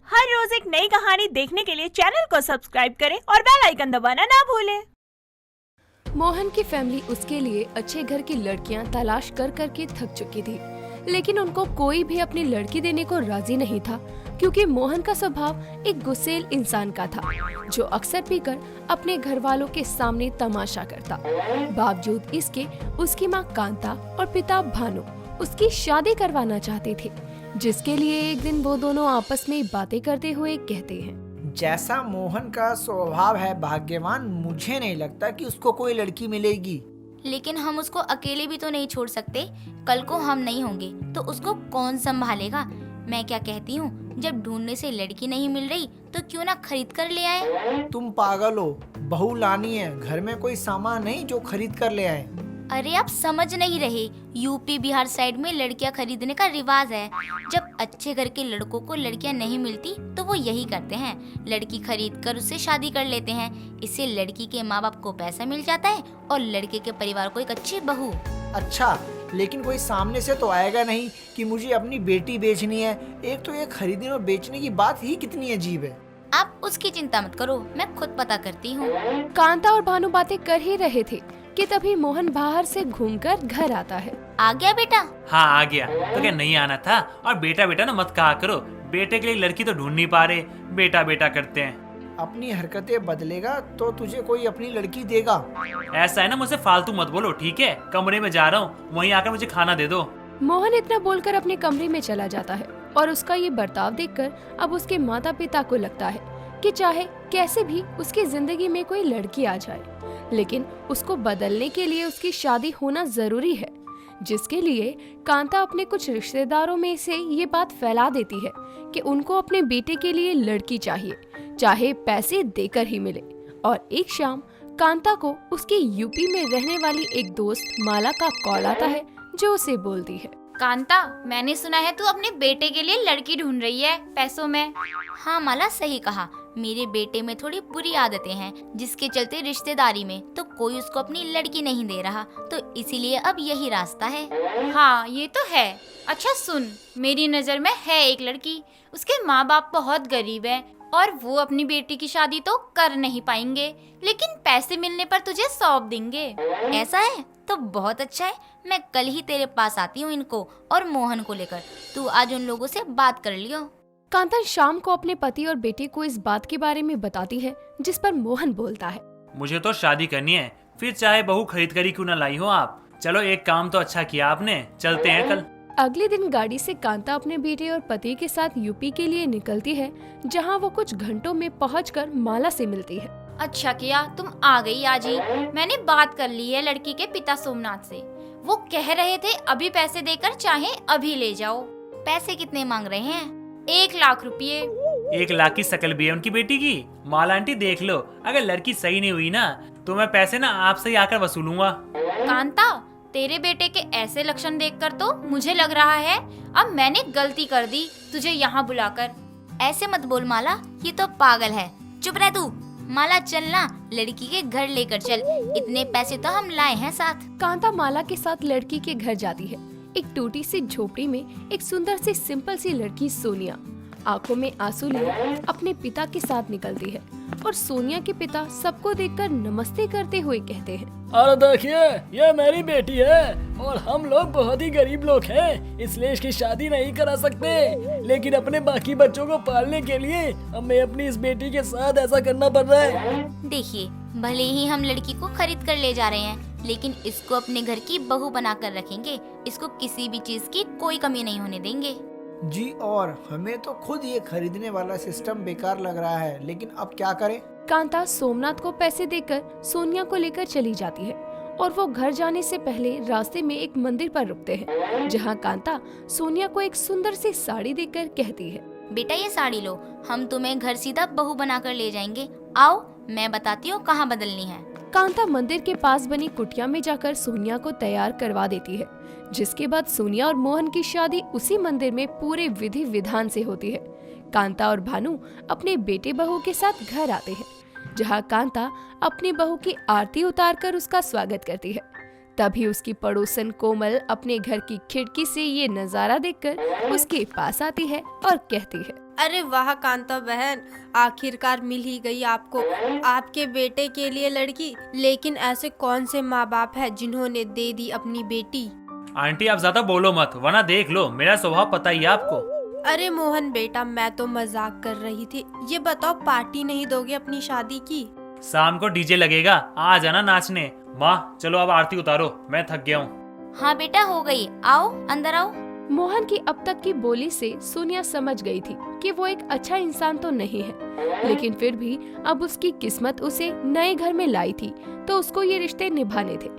हर रोज एक नई कहानी देखने के लिए चैनल को सब्सक्राइब करें और बेल आइकन दबाना ना भूलें। मोहन की फैमिली उसके लिए अच्छे घर की लड़कियां तलाश कर कर के थक चुकी थी, लेकिन उनको कोई भी अपनी लड़की देने को राजी नहीं था, क्योंकि मोहन का स्वभाव एक गुस्सेल इंसान का था, जो अक्सर पीकर अपने घर वालों के सामने तमाशा करता। बावजूद इसके उसकी माँ कांता और पिता भानु उसकी शादी करवाना चाहते थे, जिसके लिए एक दिन वो दोनों आपस में बातें करते हुए कहते हैं, जैसा मोहन का स्वभाव है भाग्यवान, मुझे नहीं लगता कि उसको कोई लड़की मिलेगी। लेकिन हम उसको अकेले भी तो नहीं छोड़ सकते। कल को हम नहीं होंगे तो उसको कौन संभालेगा। मैं क्या कहती हूँ, जब ढूंढने से लड़की नहीं मिल रही तो क्यों ना खरीद कर ले आए। तुम पागल हो, बहू लानी है, घर में कोई सामान नहीं जो खरीद कर ले आए। अरे आप समझ नहीं रहे, यूपी बिहार साइड में लड़कियां खरीदने का रिवाज है। जब अच्छे घर के लड़कों को लड़कियां नहीं मिलती तो वो यही करते हैं, लड़की खरीद कर उससे शादी कर लेते हैं। इससे लड़की के माँ बाप को पैसा मिल जाता है और लड़के के परिवार को एक अच्छी बहू। अच्छा, लेकिन कोई सामने से तो आएगा नहीं कि मुझे अपनी बेटी बेचनी है। एक तो ये खरीदने और बेचने की बात ही कितनी अजीब है। आप उसकी चिंता मत करो, मैं खुद पता करती हूँ। कांता और भानु बातें कर ही रहे थे कि तभी मोहन बाहर से घूमकर घर आता है। आ गया बेटा? हाँ आ गया। तो क्या नहीं आना था? और बेटा बेटा ना मत कहा करो, बेटे के लिए लड़की तो ढूंढ नहीं पा रहे, बेटा बेटा करते हैं। अपनी हरकतें बदलेगा तो तुझे कोई अपनी लड़की देगा। ऐसा है ना, मुझसे फालतू मत बोलो, ठीक है? कमरे में जा रहा हूँ, वहीं आकर मुझे खाना दे दो। मोहन इतना बोलकर अपने कमरे में चला जाता है और उसका ये बर्ताव देखकर अब उसके माता पिता को लगता है कि चाहे कैसे भी उसकी जिंदगी में कोई लड़की आ जाए, लेकिन उसको बदलने के लिए उसकी शादी होना जरूरी है। जिसके लिए कांता अपने कुछ रिश्तेदारों में से ये बात फैला देती है कि उनको अपने बेटे के लिए लड़की चाहिए, चाहे पैसे देकर ही मिले। और एक शाम कांता को उसके यूपी में रहने वाली एक दोस्त माला का कॉल आता है, जो उसे बोलती है, कांता, मैंने सुना है तू अपने बेटे के लिए लड़की ढूंढ रही है पैसों में। हाँ माला, सही कहा। मेरे बेटे में थोड़ी बुरी आदतें हैं, जिसके चलते रिश्तेदारी में तो कोई उसको अपनी लड़की नहीं दे रहा, तो इसीलिए अब यही रास्ता है। हाँ ये तो है। अच्छा सुन, मेरी नजर में है एक लड़की, उसके माँ बाप बहुत गरीब हैं और वो अपनी बेटी की शादी तो कर नहीं पाएंगे, लेकिन पैसे मिलने पर तुझे सौंप देंगे। ऐसा है तो बहुत अच्छा है, मैं कल ही तेरे पास आती हूँ इनको और मोहन को लेकर। तू आज उन लोगों से बात कर लियो। कांता शाम को अपने पति और बेटे को इस बात के बारे में बताती है, जिस पर मोहन बोलता है, मुझे तो शादी करनी है, फिर चाहे बहू खरीद कर ही क्यों ना लाई हो आप। चलो एक काम तो अच्छा किया आपने, चलते हैं कल। अगले दिन गाड़ी से कांता अपने बेटे और पति के साथ यूपी के लिए निकलती है, जहां वो कुछ घंटों में पहुंचकर माला से मिलती है। अच्छा किया तुम आ गई आज ही। मैंने बात कर ली है लड़की के पिता सोमनाथ से, वो कह रहे थे अभी पैसे देकर चाहे अभी ले जाओ। पैसे कितने मांग रहे हैं? 1 लाख रुपये। 1 लाख की शकल भी है उनकी बेटी की। माला आंटी देख लो, अगर लड़की सही नहीं हुई ना तो मैं पैसे ना आपसे ही आकर वसूलूंगा। कांता, तेरे बेटे के ऐसे लक्षण देखकर तो मुझे लग रहा है अब मैंने गलती कर दी तुझे यहाँ बुलाकर। ऐसे मत बोल माला, ये तो पागल है। चुप रह तू। माला चलना, लड़की के घर लेकर चल, इतने पैसे तो हम लाए हैं साथ। कांता माला के साथ लड़की के घर जाती है। एक टूटी सी झोपड़ी में एक सुंदर सी सिंपल सी लड़की सोनिया आंखों में आंसू लिए अपने पिता के साथ निकलती है, और सोनिया के पिता सबको देखकर नमस्ते करते हुए कहते हैं, अरे देखिए, ये मेरी बेटी है और हम लोग बहुत ही गरीब लोग हैं, इसलिए इसकी शादी नहीं करा सकते, लेकिन अपने बाकी बच्चों को पालने के लिए हमें अपनी इस बेटी के साथ ऐसा करना पड़ रहा है। देखिए, भले ही हम लड़की को खरीद कर ले जा रहे हैं, लेकिन इसको अपने घर की बहू बनाकर रखेंगे। इसको किसी भी चीज की कोई कमी नहीं होने देंगे। जी, और हमें तो खुद ये खरीदने वाला सिस्टम बेकार लग रहा है, लेकिन अब क्या करें? कांता सोमनाथ को पैसे देकर सोनिया को लेकर चली जाती है, और वो घर जाने से पहले रास्ते में एक मंदिर पर रुकते हैं, जहाँ कांता सोनिया को एक सुंदर सी साड़ी देकर कहती है, बेटा ये साड़ी लो, हम तुम्हें घर सीधा बहू बनाकर ले जाएंगे। आओ, मैं बताती हूँ कहाँ बदलनी है। कांता मंदिर के पास बनी कुटिया में जाकर सोनिया को तैयार करवा देती है, जिसके बाद सोनिया और मोहन की शादी उसी मंदिर में पूरे विधि विधान से होती है। कांता और भानु अपने बेटे बहू के साथ घर आते हैं, जहां कांता अपनी बहू की आरती उतारकर उसका स्वागत करती है। तभी उसकी पड़ोसन कोमल अपने घर की खिड़की से ये नजारा देखकर उसके पास आती है और कहती है, अरे वाह कांता बहन, आखिरकार मिल ही गई आपको आपके बेटे के लिए लड़की। लेकिन ऐसे कौन से माँ बाप है जिन्होंने दे दी अपनी बेटी? आंटी आप ज्यादा बोलो मत, वरना देख लो, मेरा स्वभाव पता ही है आपको। अरे मोहन बेटा, मैं तो मजाक कर रही थी। ये बताओ, पार्टी नहीं दोगे अपनी शादी की? शाम को डीजे लगेगा, आ जाना नाचने। माँ चलो अब आरती उतारो, मैं थक गया हूँ। हाँ बेटा, हो गई, आओ अंदर आओ। मोहन की अब तक की बोली से सोनिया समझ गई थी कि वो एक अच्छा इंसान तो नहीं है, लेकिन फिर भी अब उसकी किस्मत उसे नए घर में लाई थी तो उसको ये रिश्ते निभाने थे।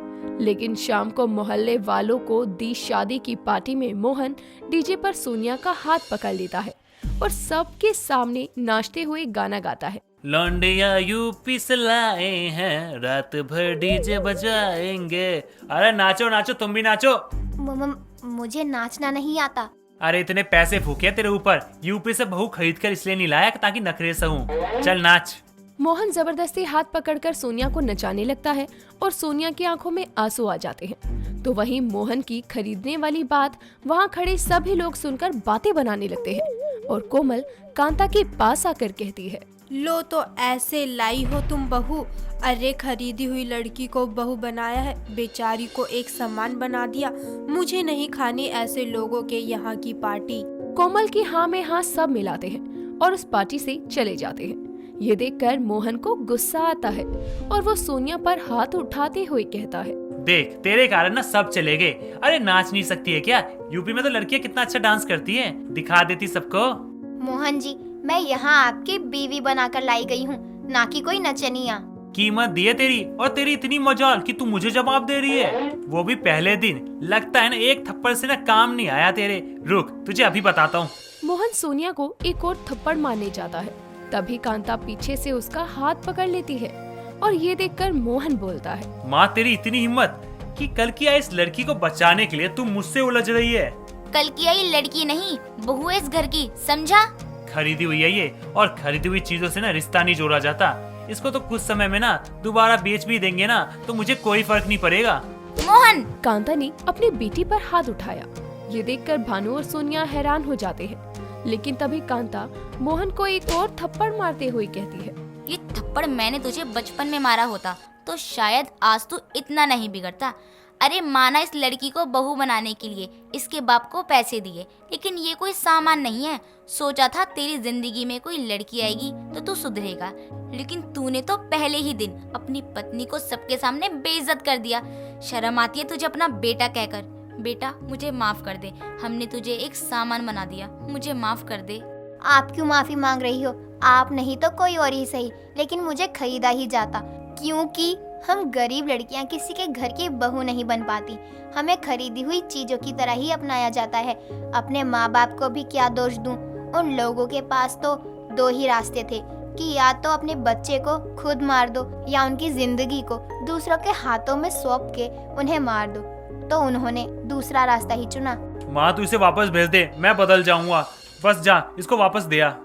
लेकिन शाम को मोहल्ले वालों को दी शादी की पार्टी में मोहन डीजे पर सोनिया का हाथ पकड़ लेता है और सबके सामने नाचते हुए गाना गाता है। लौंडिया यूपी से लाए हैं, रात भर डीजे बजाएंगे। अरे नाचो नाचो, तुम भी नाचो। मुझे नाचना नहीं आता। अरे इतने पैसे फूके तेरे ऊपर, यूपी से बहू खरीद कर इसलिए नहीं लाया ताकि नखरे सहूं। चल नाच। मोहन जबरदस्ती हाथ पकड़कर सोनिया को नचाने लगता है और सोनिया की आंखों में आंसू आ जाते हैं। तो वहीं मोहन की खरीदने वाली बात वहां खड़े सभी लोग सुनकर बातें बनाने लगते हैं और कोमल कांता के पास आकर कहती है, लो तो ऐसे लाई हो तुम बहू। अरे खरीदी हुई लड़की को बहू बनाया है, बेचारी को एक सामान बना दिया। मुझे नहीं खानी ऐसे लोगों के यहाँ की पार्टी। कोमल की हाँ में हाँ सब मिलाते हैं और उस पार्टी से चले जाते हैं। ये देखकर मोहन को गुस्सा आता है और वो सोनिया पर हाथ उठाते हुए कहता है, देख तेरे कारण ना सब चले गए। अरे नाच नहीं सकती है क्या? यूपी में तो लड़कियां कितना अच्छा डांस करती हैं, दिखा देती सबको। मोहन जी, मैं यहाँ आपकी बीवी बनाकर लाई गई हूँ, ना कि कोई नचनिया। कीमत दी है तेरी, और तेरी इतनी मजाल कि तू मुझे जवाब दे रही है, वो भी पहले दिन। लगता है ना एक थप्पड़ से ना काम नहीं आया तेरे। रुक तुझे अभी बताता हूँ। मोहन सोनिया को एक और थप्पड़ मारने जाता है, तभी कांता पीछे से उसका हाथ पकड़ लेती है और ये देखकर मोहन बोलता है, माँ तेरी इतनी हिम्मत कि कल की आई इस लड़की को बचाने के लिए तू मुझसे उलझ रही है। कल की आई लड़की नहीं, बहू है इस घर की, समझा? खरीदी हुई है ये, और खरीदी हुई चीजों से ना रिश्ता नहीं जोड़ा जाता। इसको तो कुछ समय में ना दोबारा बेच भी देंगे ना तो मुझे कोई फर्क नहीं पड़ेगा। मोहन! कांता ने अपनी बेटी पर हाथ उठाया। ये देखकर भानु और सोनिया हैरान हो जाते हैं, लेकिन तभी कांता मोहन को एक और थप्पड़ मारते हुए कहती है, ये थप्पड़ मैंने तुझे बचपन में मारा होता तो शायद आज तू इतना नहीं बिगड़ता। अरे माना इस लड़की को बहू बनाने के लिए इसके बाप को पैसे दिए, लेकिन ये कोई सामान नहीं है। सोचा था तेरी जिंदगी में कोई लड़की आएगी तो तू सुधरेगा, लेकिन तूने तो पहले ही दिन अपनी पत्नी को सबके सामने बेइज्जत कर दिया। शर्म आती है तुझे अपना बेटा कहकर? बेटा मुझे माफ कर दे, हमने तुझे एक सामान बना दिया, मुझे माफ कर दे। आप क्यों माफी मांग रही हो? आप नहीं तो कोई और ही सही, लेकिन मुझे खरीदा ही जाता, क्योंकि हम गरीब लड़कियां किसी के घर की बहू नहीं बन पाती। हमें खरीदी हुई चीजों की तरह ही अपनाया जाता है। अपने माँ बाप को भी क्या दोष दूं? उन लोगों के पास तो दो ही रास्ते थे कि या तो अपने बच्चे को खुद मार दो या उनकी जिंदगी को दूसरों के हाथों में सौंप के उन्हें मार दो, तो उन्होंने दूसरा रास्ता ही चुना। माँ तू इसे वापस भेज दे, मैं बदल जाऊंगा। बस जा, इसको वापस दिया।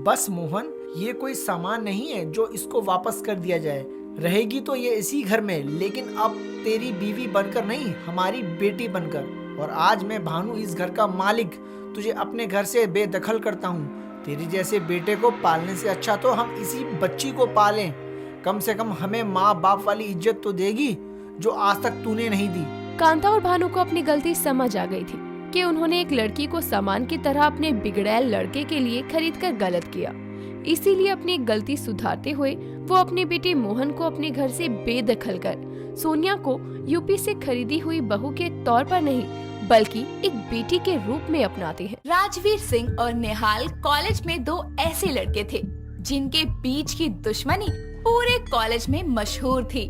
बस मोहन, ये कोई सामान नहीं है जो इसको वापस कर दिया जाए। रहेगी तो ये इसी घर में, लेकिन अब तेरी बीवी बनकर नहीं, हमारी बेटी बनकर। और आज मैं भानु, इस घर का मालिक, तुझे अपने घर से बेदखल करता हूँ। तेरी जैसे बेटे को पालने से अच्छा तो हम इसी बच्ची को पालें। कम से कम हमें माँ बाप वाली इज्जत तो देगी जो आज तक तूने नहीं दी। कांता और भानु को अपनी गलती समझ आ गई थी कि उन्होंने एक लड़की को सामान की तरह अपने बिगड़ैल लड़के के लिए खरीदकर गलत किया। इसीलिए अपनी गलती सुधारते हुए वो अपनी बेटी मोहन को अपने घर से बेदखल कर सोनिया को यूपी से खरीदी हुई बहू के तौर पर नहीं बल्कि एक बेटी के रूप में अपनाते हैं। राजवीर सिंह और निहाल कॉलेज में दो ऐसे लड़के थे जिनके बीच की दुश्मनी पूरे कॉलेज में मशहूर थी।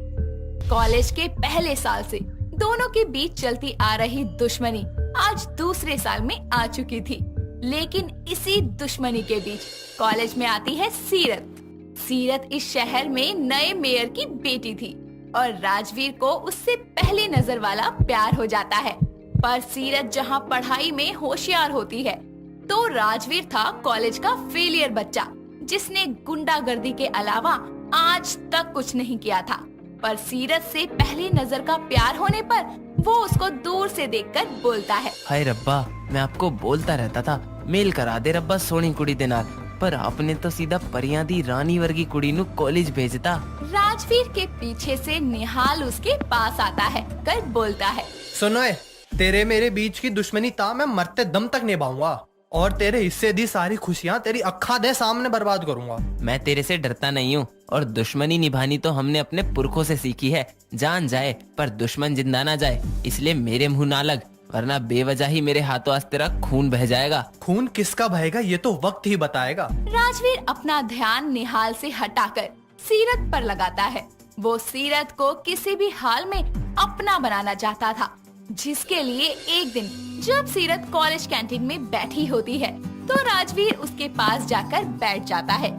कॉलेज के पहले साल से दोनों के बीच चलती आ रही दुश्मनी आज दूसरे साल में आ चुकी थी। लेकिन इसी दुश्मनी के बीच कॉलेज में आती है सीरत। सीरत इस शहर में नए मेयर की बेटी थी और राजवीर को उससे पहली नजर वाला प्यार हो जाता है। पर सीरत जहां पढ़ाई में होशियार होती है, तो राजवीर था कॉलेज का फेलियर बच्चा जिसने गुंडागर्दी के अलावा आज तक कुछ नहीं किया था। पर सीरत से पहली नजर का प्यार होने पर वो उसको दूर से देखकर बोलता है, हाय रब्बा, मैं आपको बोलता रहता था मेल करा दे रब्बा सोनी कुड़ी दे नाल, पर आपने तो सीधा परियां दी रानी वर्गी कुड़ी नु कॉलेज भेजता। राजवीर के पीछे से निहाल उसके पास आता है कर बोलता है, सुनो ए, तेरे मेरे बीच की दुश्मनी ता मैं मरते दम तक निभाऊंगा और तेरे हिस्से दी सारी खुशियां तेरी अक्खा दे सामने बर्बाद करूंगा। मैं तेरे से डरता नहीं हूँ, और दुश्मनी निभानी तो हमने अपने पुरखों से सीखी है। जान जाए पर दुश्मन जिंदा ना जाए, इसलिए मेरे मुंह ना लग, वरना बेवजह ही मेरे हाथों आज तेरा खून बह जाएगा। खून किसका बहेगा ये तो वक्त ही बताएगा। राजवीर अपना ध्यान निहाल से हटाकर सीरत पर लगाता है। वो सीरत को किसी भी हाल में अपना बनाना चाहता था, जिसके लिए एक दिन जब सीरत कॉलेज कैंटीन में बैठी होती है तो राजवीर उसके पास जाकर बैठ जाता है।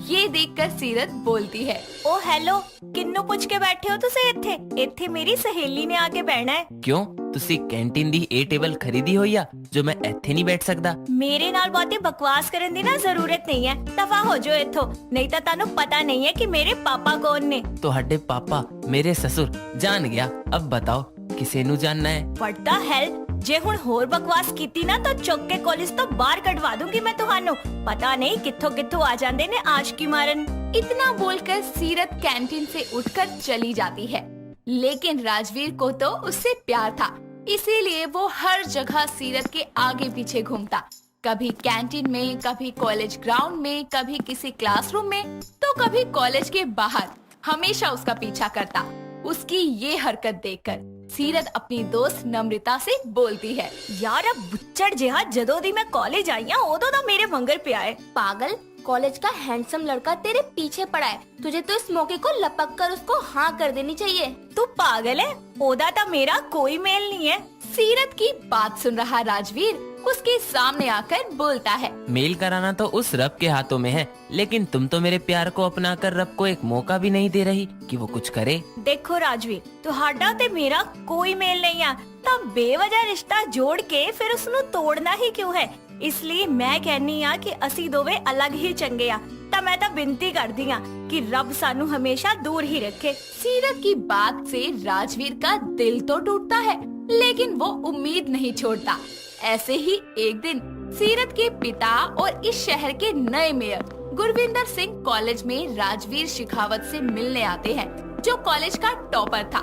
ये देखकर सीरत बोलती है, ओ हेलो, किन्नू पूछ के बैठे हो तुसे इत्थे? इत्थे मेरी सहेली ने आके बैठना है। क्यों तुसी कैंटीन दी ए टेबल खरीदी हो या जो मैं इत्थे नहीं बैठ सकदा? मेरे नाल बहुती बकवास करन दी ना जरूरत नहीं है, दफा हो जो इत्थों, नहीं तो तानू पता नहीं है कि मेरे पापा कौन ने। ਤੁਹਾਡੇ पापा मेरे ससुर जान गया। अब बताओ किसे नु जानना है? What the hell? जे हुण होर बकवास कीती ना तो चुक के कॉलेज तो बाहर कटवा दूंगी मैं तुहानू। पता नहीं कित्थों कित्थों आ जांदे ने आज की मारन। इतना बोलकर सीरत कैंटीन से उठकर चली जाती है, लेकिन राजवीर को तो उससे प्यार था, इसीलिए वो हर जगह सीरत के आगे पीछे घूमता। कभी कैंटीन में, कभी कॉलेज ग्राउंड में, कभी किसी क्लासरूम में, तो कभी कॉलेज के बाहर, हमेशा उसका पीछा करता। उसकी ये हरकत देखकर सीरत अपनी दोस्त नम्रता से बोलती है, यार अब बुच्चड़ जिहा जदों दी मैं कॉलेज आई हां उदों दा मेरे मंगर पे आए। पागल, कॉलेज का हैंडसम लड़का तेरे पीछे पड़ा है, तुझे तो इस मौके को लपक कर उसको हाँ कर देनी चाहिए। तू पागल है, ओदा ता मेरा कोई मेल नहीं है। सीरत की बात सुन रहा राजवीर उसके सामने आकर बोलता है, मेल कराना तो उस रब के हाथों में है, लेकिन तुम तो मेरे प्यार को अपना कर रब को एक मौका भी नहीं दे रही कि वो कुछ करे। देखो राजवीर, तुहाडा ते मेरा कोई मेल नहीं आ, तब बेवजह रिश्ता जोड़ के फिर उसनु तोड़ना ही क्यों है? इसलिए मैं कहनी आ कि असी दोवे अलग ही चंगे आ। ता मैं ता बिनती कर दी आ कि रब सानू हमेशा दूर ही रखे। सीरत की बात से राजवीर का दिल तो टूटता है, लेकिन वो उम्मीद नहीं छोड़ता। ऐसे ही एक दिन सीरत के पिता और इस शहर के नए मेयर गुरविंदर सिंह कॉलेज में राजवीर शेखावत से मिलने आते हैं, जो कॉलेज का टॉपर था।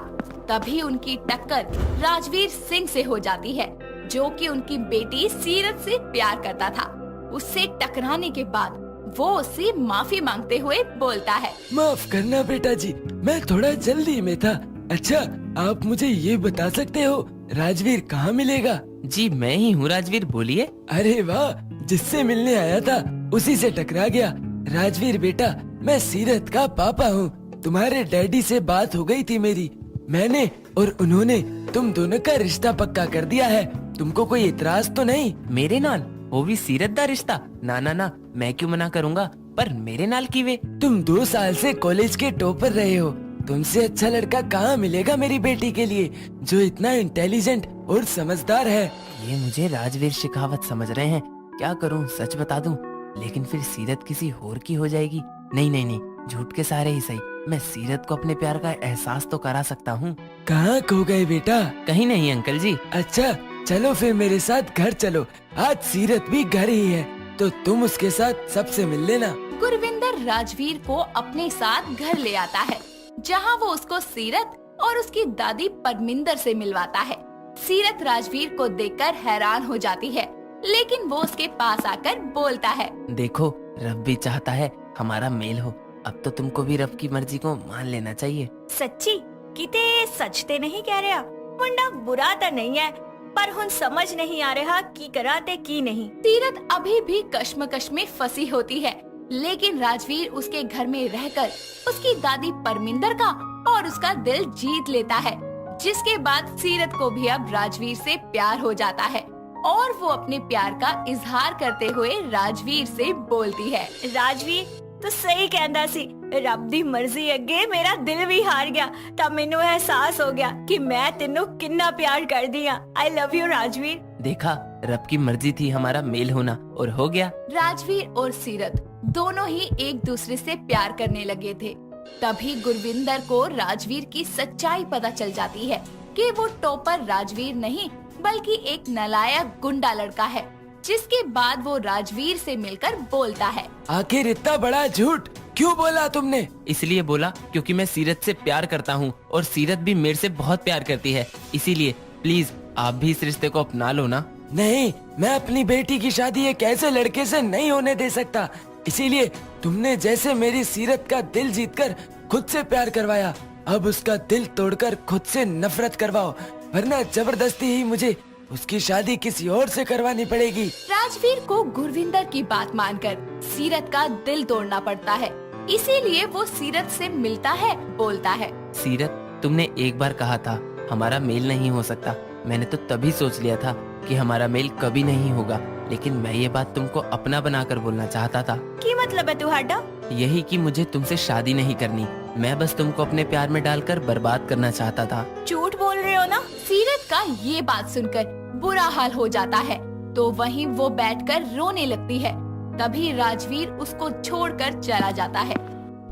तभी उनकी टक्कर राजवीर सिंह से हो जाती है, जो कि उनकी बेटी सीरत से प्यार करता था। उससे टकराने के बाद वो उससे माफी मांगते हुए बोलता है, माफ करना बेटा जी, मैं थोड़ा जल्दी में था। अच्छा, आप मुझे ये बता सकते हो राजवीर कहाँ मिलेगा? जी मैं ही हूँ राजवीर, बोलिए। अरे वाह, जिससे मिलने आया था उसी से टकरा गया। राजवीर बेटा, मैं सीरत का पापा हूँ। तुम्हारे डैडी से बात हो गई थी मेरी, मैंने और उन्होंने तुम दोनों का रिश्ता पक्का कर दिया है। तुमको कोई इतराज तो नहीं? मेरे नाल वो भी सीरत दा रिश्ता? ना ना ना, मैं क्यों मना करूँगा, पर मेरे नाल कीवे? तुम 2 साल से कॉलेज के टॉपर रहे हो, तुमसे अच्छा लड़का कहाँ मिलेगा मेरी बेटी के लिए, जो इतना इंटेलिजेंट और समझदार है। ये मुझे राजवीर शेखावत समझ रहे हैं, क्या करूँ, सच बता दूं? लेकिन फिर सीरत किसी और की हो जाएगी। नहीं नहीं नहीं, झूठ के सहारे ही सही, मैं सीरत को अपने प्यार का एहसास तो करा सकता हूँ। कहाँ खो गए बेटा? कहीं नहीं अंकल जी। अच्छा चलो फिर मेरे साथ घर चलो, आज सीरत भी घर ही है, तो तुम उसके साथ सबसे मिल लेना। गुरविंदर राजवीर को अपने साथ घर ले आता है, जहां वो उसको सीरत और उसकी दादी परमिंदर से मिलवाता है। सीरत राजवीर को देखकर हैरान हो जाती है, लेकिन वो उसके पास आकर बोलता है, देखो रब भी चाहता है हमारा मेल हो, अब तो तुमको भी रब की मर्जी को मान लेना चाहिए। सच्ची किते सच ते नहीं कह रहा, मुंडा बुरा तो नहीं है, पर हुन समझ नहीं आ रहा की करा ते की नहीं। सीरत अभी भी कश्मकश में फंसी होती है, लेकिन राजवीर उसके घर में रहकर उसकी दादी परमिंदर का और उसका दिल जीत लेता है, जिसके बाद सीरत को भी अब राजवीर से प्यार हो जाता है और वो अपने प्यार का इजहार करते हुए राजवीर से बोलती है, राजवीर तू सही कहंदा सी, रब दी मर्जी अगे मेरा दिल भी हार गया, तब मैनू एहसास हो गया कि मैं तेनू कितना प्यार कर दिया। I love you Rajveer. देखा, रब की मर्जी थी हमारा मेल होना और हो गया। राजवीर और सीरत दोनों ही एक दूसरे से प्यार करने लगे थे। तभी गुरविंदर को राजवीर की सच्चाई पता चल जाती है कि वो टॉपर राजवीर नहीं बल्कि एक नालायक गुंडा लड़का है। जिसके बाद वो राजवीर से मिलकर बोलता है। आखिर इतना बड़ा झूठ क्यों बोला तुमने? इसलिए बोला क्योंकि मैं सीरत से प्यार करता हूँ और सीरत भी मेरे से बहुत प्यार करती है। इसीलिए प्लीज आप भी इस रिश्ते को अपना लो ना। नहीं, मैं अपनी बेटी की शादी एक ऐसे लड़के से नहीं होने दे सकता। इसीलिए तुमने जैसे मेरी सीरत का दिल जीतकर खुद से प्यार करवाया, अब उसका दिल तोड़कर खुद से नफरत करवाओ, वरना जबरदस्ती ही मुझे उसकी शादी किसी और से करवानी पड़ेगी। राजवीर को गुरविंदर की बात मानकर सीरत का दिल तोड़ना पड़ता है। इसीलिए वो सीरत से मिलता है, बोलता है। सीरत, तुमने एक बार कहा था हमारा मेल नहीं हो सकता। मैंने तो तभी सोच लिया था कि हमारा मेल कभी नहीं होगा, लेकिन मैं ये बात तुमको अपना बनाकर बोलना चाहता था। की मतलब है तुहाडा? यही कि मुझे तुमसे शादी नहीं करनी, मैं बस तुमको अपने प्यार में डालकर बर्बाद करना चाहता था। झूठ बोल रहे हो ना? सीरत का ये बात सुनकर बुरा हाल हो जाता है, तो वहीं वो बैठकर रोने लगती है। तभी राजवीर उसको छोड़कर चला जाता है।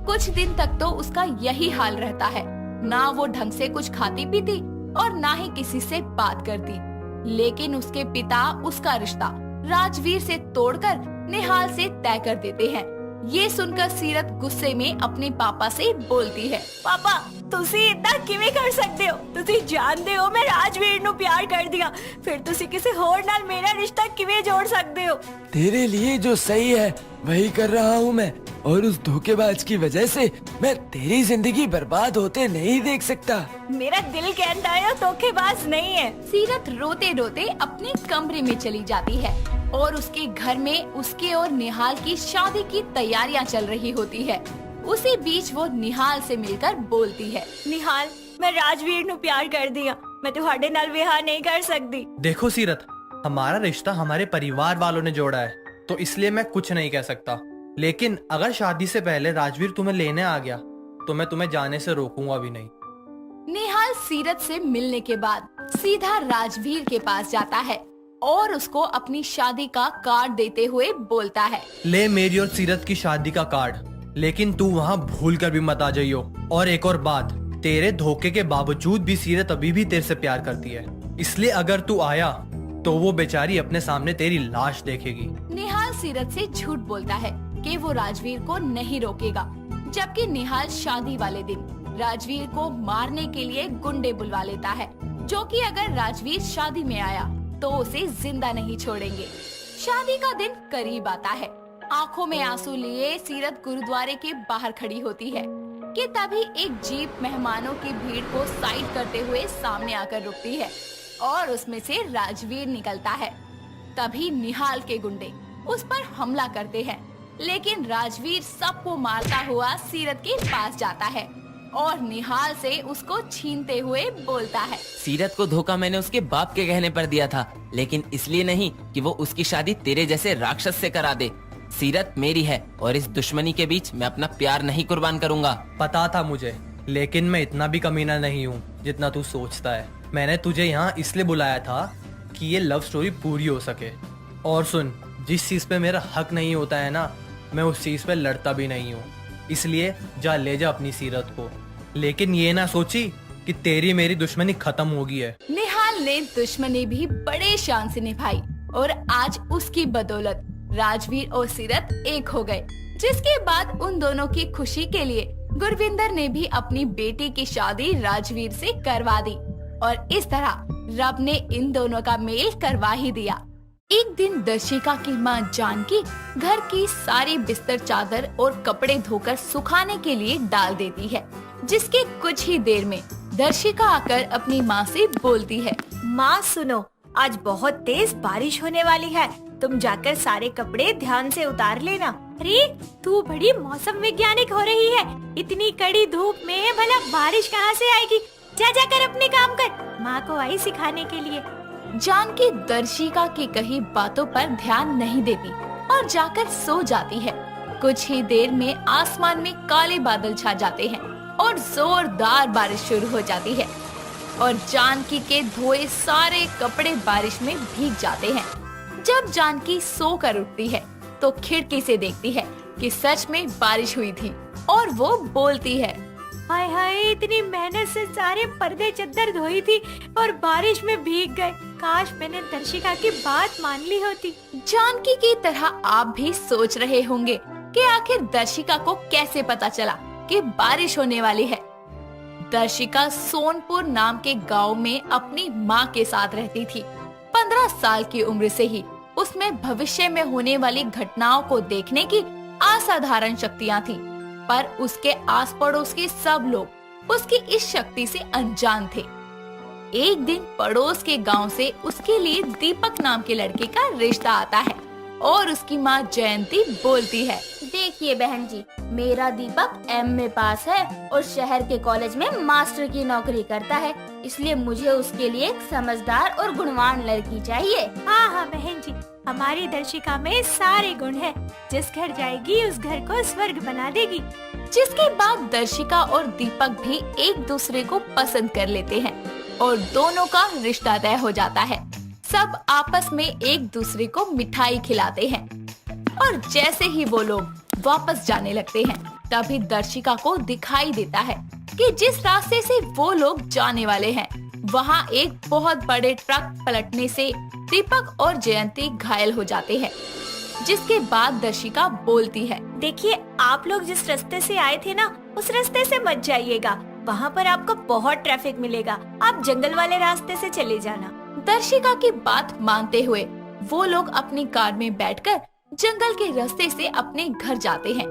कुछ दिन तक तो उसका यही हाल रहता है, ना वो ढंग से कुछ खाती पीती और ना ही किसी से बात करती। लेकिन उसके पिता उसका रिश्ता राजवीर से तोड़कर निहाल से तय कर देते हैं। ये सुनकर सीरत गुस्से में अपने पापा से बोलती है। पापा, तुसी इतना किਵੇਂ कर सकते हो? तुसी जानते हो मैं राजवीर ਨੂੰ प्यार कर दिया, फिर तुसी किसी होर नाल मेरा रिश्ता किਵੇਂ जोड़ सकते हो? तेरे लिए जो सही है वही कर रहा हूँ मैं, और उस धोखेबाज की वजह से मैं तेरी जिंदगी बर्बाद होते नहीं देख सकता। मेरा दिल कहता है धोखेबाज नहीं है। सीरत रोते रोते अपने कमरे में चली जाती है और उसके घर में उसके और निहाल की शादी की तैयारियां चल रही होती है। उसी बीच वो निहाल से मिलकर बोलती है। निहाल, मैं राजवीर ਨੂੰ प्यार कर दिया, मैं ਤੁਹਾਡੇ ਨਾਲ विवाह नहीं कर सकती। देखो सीरत, हमारा रिश्ता हमारे परिवार वालों ने जोड़ा है, तो इसलिए मैं कुछ नहीं कह सकता। लेकिन अगर शादी से पहले राजवीर तुम्हें लेने आ गया तो मैं तुम्हें जाने से रोकूंगा भी नहीं। निहाल सीरत से मिलने के बाद सीधा राजवीर के पास जाता है और उसको अपनी शादी का कार्ड देते हुए बोलता है। ले मेरी और सीरत की शादी का कार्ड, लेकिन तू वहाँ भूल कर भी मत आ जाइयो। और एक और बात, तेरे धोखे के बावजूद भी सीरत अभी भी तेरे से प्यार करती है, इसलिए अगर तू आया तो वो बेचारी अपने सामने तेरी लाश देखेगी। निहाल सीरत से झूठ बोलता है कि वो राजवीर को नहीं रोकेगा, जबकि निहाल शादी वाले दिन राजवीर को मारने के लिए गुंडे बुलवा लेता है, जो कि अगर राजवीर शादी में आया तो उसे जिंदा नहीं छोड़ेंगे। शादी का दिन करीब आता है। आंखों में आंसू लिए सीरत गुरुद्वारे के बाहर खड़ी होती है कि तभी एक जीप मेहमानों की भीड़ को साइड करते हुए सामने आकर रुकती है और उसमें से राजवीर निकलता है। तभी निहाल के गुंडे उस पर हमला करते हैं, लेकिन राजवीर सबको मारता हुआ सीरत के पास जाता है और निहाल से उसको छीनते हुए बोलता है। सीरत को धोखा मैंने उसके बाप के कहने पर दिया था, लेकिन इसलिए नहीं कि वो उसकी शादी तेरे जैसे राक्षस से करा दे। सीरत मेरी है और इस दुश्मनी के बीच मैं अपना प्यार नहीं कुर्बान करूंगा। पता था मुझे, लेकिन मैं इतना भी कमीना नहीं हूँ जितना तू सोचता है। मैंने तुझे यहाँ इसलिए बुलाया था कि ये लव स्टोरी पूरी हो सके। और सुन, जिस चीज पे मेरा हक नहीं होता है ना, मैं उस चीज पे लड़ता भी नहीं हूँ। इसलिए जा ले जा अपनी सीरत को, लेकिन ये ना सोची कि तेरी मेरी दुश्मनी खत्म होगी है। निहाल ने दुश्मनी भी बड़े शान से निभाई और आज उसकी बदौलत राजवीर और सीरत एक हो गए, जिसके बाद उन दोनों की खुशी के लिए गुरविंदर ने भी अपनी बेटी की शादी राजवीर से करवा दी और इस तरह रब ने इन दोनों का मेल करवा ही दिया। एक दिन दर्शिका की माँ जानकी घर की सारी बिस्तर, चादर और कपड़े धोकर सुखाने के लिए डाल देती है, जिसके कुछ ही देर में दर्शिका आकर अपनी माँ से बोलती है। माँ सुनो, आज बहुत तेज बारिश होने वाली है, तुम जाकर सारे कपड़े ध्यान से उतार लेना। अरे तू बड़ी मौसम वैज्ञानिक हो रही है, इतनी कड़ी धूप में भला बारिश कहाँ से आएगी? जा जाकर अपने काम कर, माँ को आई सिखाने के लिए। जानकी दर्शिका की कही बातों पर ध्यान नहीं देती और जाकर सो जाती है। कुछ ही देर में आसमान में काले बादल छा जाते हैं और जोरदार बारिश शुरू हो जाती है और जानकी के धोए सारे कपड़े बारिश में भीग जाते हैं। जब जानकी सोकर उठती है तो खिड़की से देखती है कि सच में बारिश हुई थी और वो बोलती है। हाय हाय, इतनी मेहनत से सारे पर्दे चद्दर धोई थी और बारिश में भीग गए। काश मैंने दर्शिका की बात मान ली होती। जानकी की तरह आप भी सोच रहे होंगे कि आखिर दर्शिका को कैसे पता चला कि बारिश होने वाली है। दर्शिका सोनपुर नाम के गांव में अपनी मां के साथ रहती थी। 15 साल की उम्र से ही उसमें भविष्य में होने वाली घटनाओं को देखने की असाधारण शक्तियां थीं, पर उसके आस पड़ोस के सब लोग उसकी इस शक्ति से अनजान थे। एक दिन पड़ोस के गांव से उसके लिए दीपक नाम के लड़के का रिश्ता आता है और उसकी मां जयंती बोलती है, देखिए बहन जी, मेरा दीपक एमए पास है और शहर के कॉलेज में मास्टर की नौकरी करता है, इसलिए मुझे उसके लिए एक समझदार और गुणवान लड़की चाहिए। हाँ हाँ बहन जी, हमारी दर्शिका में सारे गुण हैं। जिस घर जाएगी उस घर को स्वर्ग बना देगी। जिसके बाद दर्शिका और दीपक भी एक दूसरे को पसंद कर लेते हैं और दोनों का रिश्ता तय हो जाता है। सब आपस में एक दूसरे को मिठाई खिलाते हैं और जैसे ही वो लोग वापस जाने लगते हैं, तभी दर्शिका को दिखाई देता है कि जिस रास्ते से वो लोग जाने वाले हैं, वहाँ एक बहुत बड़े ट्रक पलटने से दीपक और जयंती घायल हो जाते हैं। जिसके बाद दर्शिका बोलती है, देखिए आप लोग जिस रास्ते से आए थे ना, उस रास्ते से मत जाइएगा, वहाँ पर आपको बहुत ट्रैफिक मिलेगा। आप जंगल वाले रास्ते से चले जाना। दर्शिका की बात मानते हुए वो लोग अपनी कार में बैठकर जंगल के रास्ते से अपने घर जाते हैं।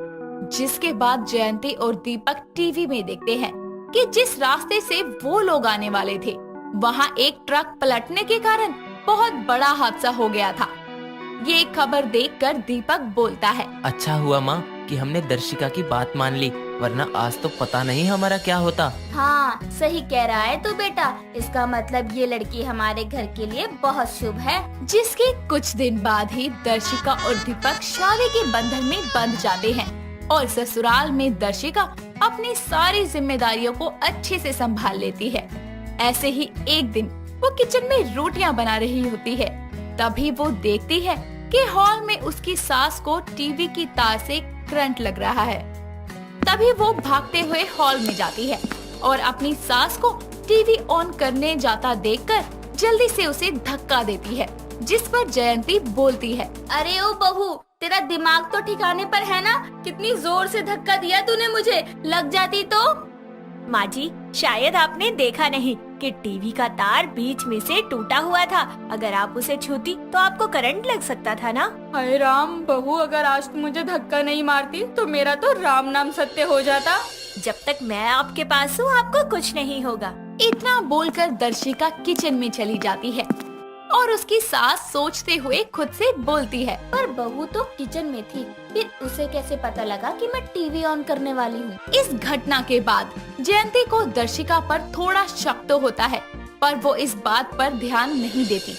जिसके बाद जयंती और दीपक टीवी में देखते हैं कि जिस रास्ते से वो लोग आने वाले थे, वहाँ एक ट्रक पलटने के कारण बहुत बड़ा हादसा हो गया था। ये खबर देखकर दीपक बोलता है, अच्छा हुआ माँ कि हमने दर्शिका की बात मान ली, वरना आज तो पता नहीं हमारा क्या होता। हाँ सही कह रहा है तू बेटा, इसका मतलब ये लड़की हमारे घर के लिए बहुत शुभ है। जिसके कुछ दिन बाद ही दर्शिका और दीपक शादी के बंधन में बंध जाते हैं और ससुराल में दर्शिका अपनी सारी जिम्मेदारियों को अच्छे से संभाल लेती है। ऐसे ही एक दिन वो किचन में रोटियां बना रही होती है, तभी वो देखती है कि हॉल में उसकी सास को टीवी की तार से करंट लग रहा है। तभी वो भागते हुए हॉल में जाती है और अपनी सास को टीवी ऑन करने जाता देखकर जल्दी से उसे धक्का देती है। जिस पर जयंती बोलती है, अरे ओ बहू, तेरा दिमाग तो ठिकाने पर है ना? कितनी जोर से धक्का दिया तूने मुझे, लग जाती तो। माँ जी, शायद आपने देखा नहीं कि टीवी का तार बीच में से टूटा हुआ था। अगर आप उसे छूती तो आपको करंट लग सकता था ना। हाय राम, बहू अगर आज तू मुझे धक्का नहीं मारती तो मेरा तो राम नाम सत्य हो जाता। जब तक मैं आपके पास हूँ आपको कुछ नहीं होगा। इतना बोलकर दर्शिका किचन में चली जाती है और उसकी सास सोचते हुए खुद से बोलती है, पर बहू तो किचन में थी, फिर उसे कैसे पता लगा कि मैं टीवी ऑन करने वाली हूँ? इस घटना के बाद जयंती को दर्शिका पर थोड़ा शक तो होता है, पर वो इस बात पर ध्यान नहीं देती।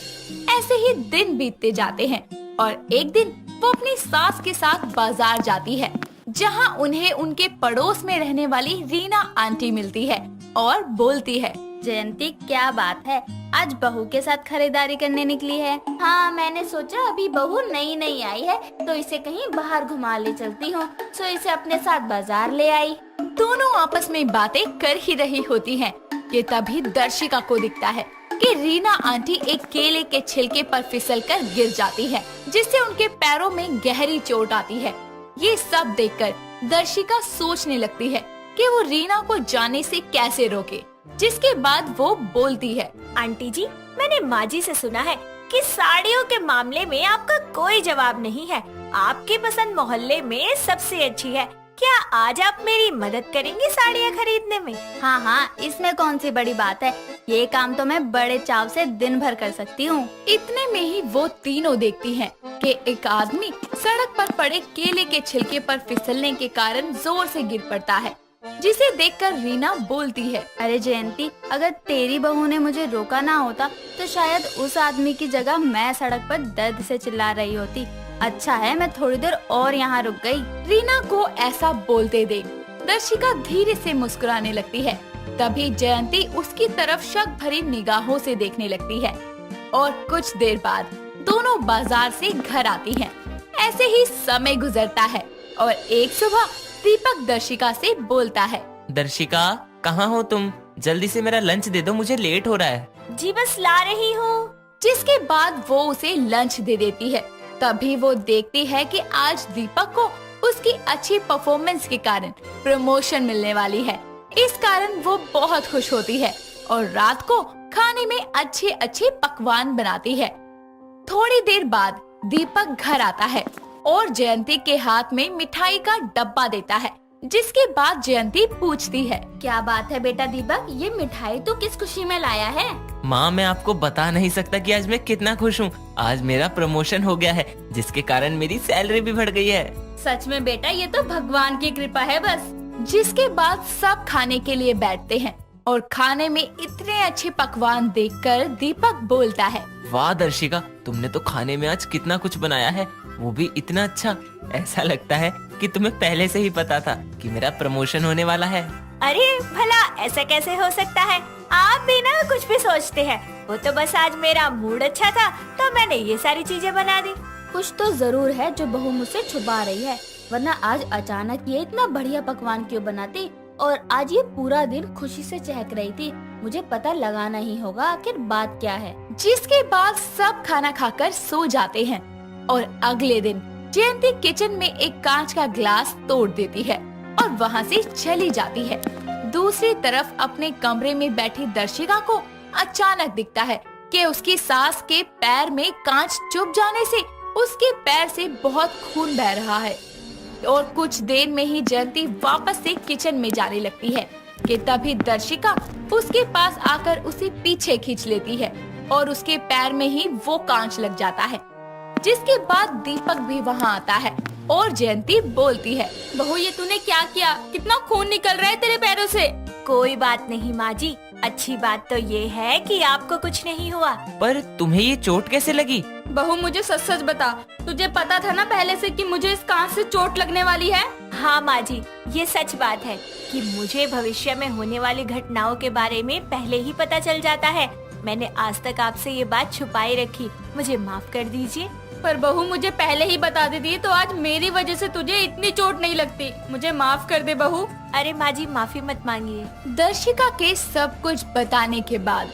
ऐसे ही दिन बीतते जाते हैं और एक दिन वो अपनी सास के साथ बाजार जाती है, जहाँ उन्हें उनके पड़ोस में रहने वाली रीना आंटी मिलती है और बोलती है, जयंती क्या बात है, आज बहू के साथ खरीदारी करने निकली है? हाँ मैंने सोचा अभी बहू नई नई आई है तो इसे कहीं बाहर घुमा ले चलती हूँ, सो इसे अपने साथ बाजार ले आई। दोनों आपस में बातें कर ही रही होती हैं कि तभी दर्शिका को दिखता है कि रीना आंटी एक केले के छिलके पर फिसलकर गिर जाती है, जिससे उनके पैरों में गहरी चोट आती है। ये सब देखकर दर्शिका सोचने लगती है कि वो रीना को जाने से कैसे रोके। जिसके बाद वो बोलती है, आंटी जी, मैंने माँ जी से सुना है कि साड़ियों के मामले में आपका कोई जवाब नहीं है। आपकी पसंद मोहल्ले में सबसे अच्छी है। क्या आज आप मेरी मदद करेंगे साड़ियाँ खरीदने में? हाँ हाँ, इसमें कौन सी बड़ी बात है, ये काम तो मैं बड़े चाव से दिन भर कर सकती हूँ। इतने में ही वो तीनों देखती हैं कि एक आदमी सड़क पर पड़े केले के छिलके पर फिसलने के कारण जोर से गिर पड़ता है, जिसे देखकर रीना बोलती है, अरे जयंती, अगर तेरी बहू ने मुझे रोका ना होता तो शायद उस आदमी की जगह मैं सड़क पर दर्द से चिल्ला रही होती। अच्छा है मैं थोड़ी देर और यहाँ रुक गई। रीना को ऐसा बोलते देख दर्शिका धीरे से मुस्कुराने लगती है। तभी जयंती उसकी तरफ शक भरी निगाहों से देखने लगती है और कुछ देर बाद दोनों बाजार से घर आती हैं। ऐसे ही समय गुजरता है और एक सुबह दीपक दर्शिका से बोलता है, दर्शिका कहाँ हो तुम? जल्दी से मेरा लंच दे दो, मुझे लेट हो रहा है। जी बस ला रही हूँ। जिसके बाद वो उसे लंच दे देती है। तभी वो देखती है कि आज दीपक को उसकी अच्छी परफॉर्मेंस के कारण प्रमोशन मिलने वाली है। इस कारण वो बहुत खुश होती है और रात को खाने में अच्छे अच्छे पकवान बनाती है। थोड़ी देर बाद दीपक घर आता है और जयंती के हाथ में मिठाई का डब्बा देता है, जिसके बाद जयंती पूछती है, क्या बात है बेटा दीपक, ये मिठाई तो किस खुशी में लाया है? माँ, मैं आपको बता नहीं सकता कि आज मैं कितना खुश हूँ। आज मेरा प्रमोशन हो गया है, जिसके कारण मेरी सैलरी भी बढ़ गई है। सच में बेटा, ये तो भगवान की कृपा है बस। जिसके बाद सब खाने के लिए बैठते हैं और खाने में इतने अच्छे पकवान देखकर दीपक बोलता है, वाह दर्शिका, तुमने तो खाने में आज कितना कुछ बनाया है, वो भी इतना अच्छा। ऐसा लगता है कि तुम्हें पहले से ही पता था कि मेरा प्रमोशन होने वाला है। अरे भला ऐसा कैसे हो सकता है? आप भी ना कुछ भी सोचते हैं। वो तो बस आज मेरा मूड अच्छा था तो मैंने ये सारी चीजें बना दी। कुछ तो जरूर है जो बहू मुझसे छुपा रही है, वरना आज अचानक ये इतना बढ़िया पकवान क्यों बनाती? और आज ये पूरा दिन खुशी से चहक रही थी। मुझे पता लगाना ही होगा आखिर बात क्या है। जिसके बाद सब खाना खाकर सो जाते हैं और अगले दिन जयंती किचन में एक कांच का ग्लास तोड़ देती है और वहाँ से चली जाती है। दूसरी तरफ अपने कमरे में बैठी दर्शिका को अचानक दिखता है कि उसकी सास के पैर में कांच चुभ जाने से उसके पैर से बहुत खून बह रहा है और कुछ देर में ही जयंती वापस से किचन में जाने लगती है कि तभी दर्शिका उसके पास आकर उसे पीछे खींच लेती है और उसके पैर में ही वो कांच लग जाता है। जिसके बाद दीपक भी वहाँ आता है और जयंती बोलती है, बहू ये तूने क्या किया? कितना खून निकल रहा है तेरे पैरों से। कोई बात नहीं माँ जी, अच्छी बात तो ये है कि आपको कुछ नहीं हुआ। पर तुम्हें ये चोट कैसे लगी? बहू मुझे सच सच बता, तुझे पता था ना पहले से कि मुझे इस कांच से चोट लगने वाली है? हाँ माँ जी, ये सच बात है कि मुझे भविष्य में होने वाली घटनाओं के बारे में पहले ही पता चल जाता है। मैंने आज तक आपसे ये बात छुपाई रखी, मुझे माफ कर दीजिए। पर बहू मुझे पहले ही बता देती तो आज मेरी वजह से तुझे इतनी चोट नहीं लगती। मुझे माफ कर दे बहू। अरे माँ जी, माफी मत मांगिए। दर्शिका के सब कुछ बताने के बाद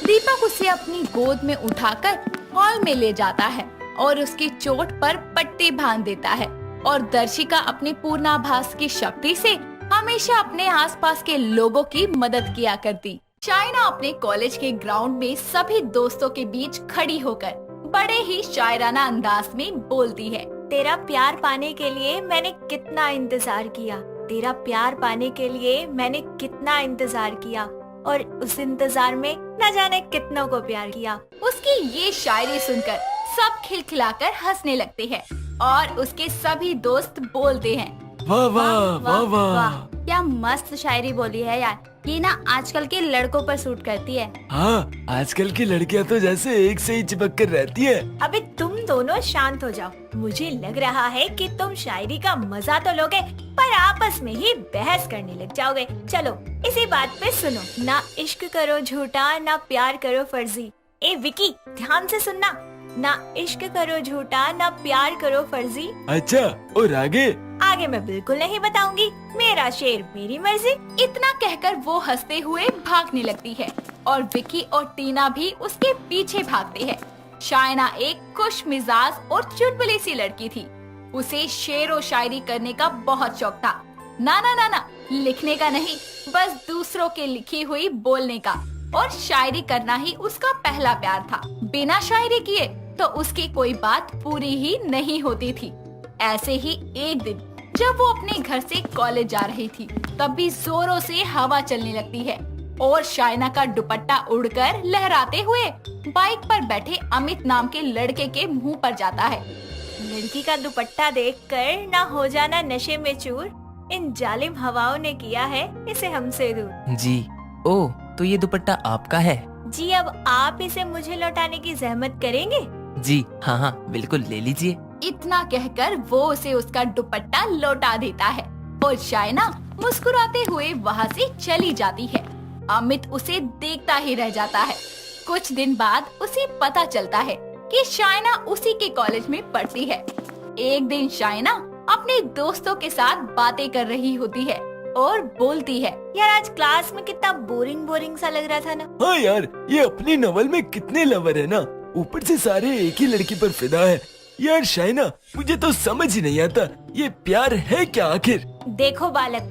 दीपक उसे अपनी गोद में उठाकर हॉल में ले जाता है और उसकी चोट पर पट्टी बांध देता है और दर्शिका अपने पूर्णाभास की शक्ति से हमेशा अपने आसपास के लोगों की मदद किया करती। शाइना अपने कॉलेज के ग्राउंड में सभी दोस्तों के बीच खड़ी होकर बड़े ही शायराना अंदाज में बोलती है, तेरा प्यार पाने के लिए मैंने कितना इंतजार किया, तेरा प्यार पाने के लिए मैंने कितना इंतजार किया और उस इंतजार में न जाने कितनों को प्यार किया। उसकी ये शायरी सुनकर सब खिलखिलाकर हंसने लगते हैं और उसके सभी दोस्त बोलते हैं, वाह वाह वाह वाह, क्या मस्त शायरी बोली है यार। ये ना आजकल के लड़कों पर सूट करती है। हाँ, आजकल की लड़कियां तो जैसे एक से ही चिपक कर रहती है। अबे तुम दोनों शांत हो जाओ। मुझे लग रहा है कि तुम शायरी का मजा तो लोगे पर आपस में ही बहस करने लग जाओगे। चलो इसी बात पे सुनो, ना इश्क करो झूठा ना प्यार करो फर्जी। ए विकी, ध्यान से सुनना, ना इश्क करो झूठा ना प्यार करो फर्जी। अच्छा, और आगे? आगे मैं बिल्कुल नहीं बताऊंगी, मेरा शेर मेरी मर्जी। इतना कहकर वो हंसते हुए भागने लगती है और विकी और टीना भी उसके पीछे भागते हैं। शाइना एक खुश मिजाज और चुलबुली सी लड़की थी। उसे शेर और शायरी करने का बहुत शौक था। ना ना ना ना, लिखने का नहीं, बस दूसरों के लिखी हुई बोलने का और शायरी करना ही उसका पहला प्यार था। बिना शायरी किए तो उसकी कोई बात पूरी ही नहीं होती थी। ऐसे ही एक दिन जब वो अपने घर से कॉलेज जा रही थी, तब भी जोरों से हवा चलने लगती है और शाइना का दुपट्टा उड़कर लहराते हुए बाइक पर बैठे अमित नाम के लड़के के मुंह पर जाता है। लड़की का दुपट्टा देखकर ना हो जाना नशे में चूर, इन जालिम हवाओं ने किया है इसे हमसे दूर। जी, ओ तो ये दुपट्टा आपका है? जी, अब आप इसे मुझे लौटाने की जहमत करेंगे? जी हाँ हाँ, बिल्कुल ले लीजिए। इतना कहकर वो उसे उसका दुपट्टा लौटा देता है और शाइना मुस्कुराते हुए वहाँ से चली जाती है। अमित उसे देखता ही रह जाता है। कुछ दिन बाद उसे पता चलता है कि शाइना उसी के कॉलेज में पढ़ती है। एक दिन शाइना अपने दोस्तों के साथ बातें कर रही होती है और बोलती है, यार आज क्लास में कितना बोरिंग बोरिंग सा लग रहा था ना। हाँ यार, ये अपनी नॉवल में कितने लवर है ना, ऊपर से सारे एक ही लड़की पर फिदा है। यार शाइना, मुझे तो समझ ही नहीं आता ये प्यार है क्या आखिर। देखो बालक,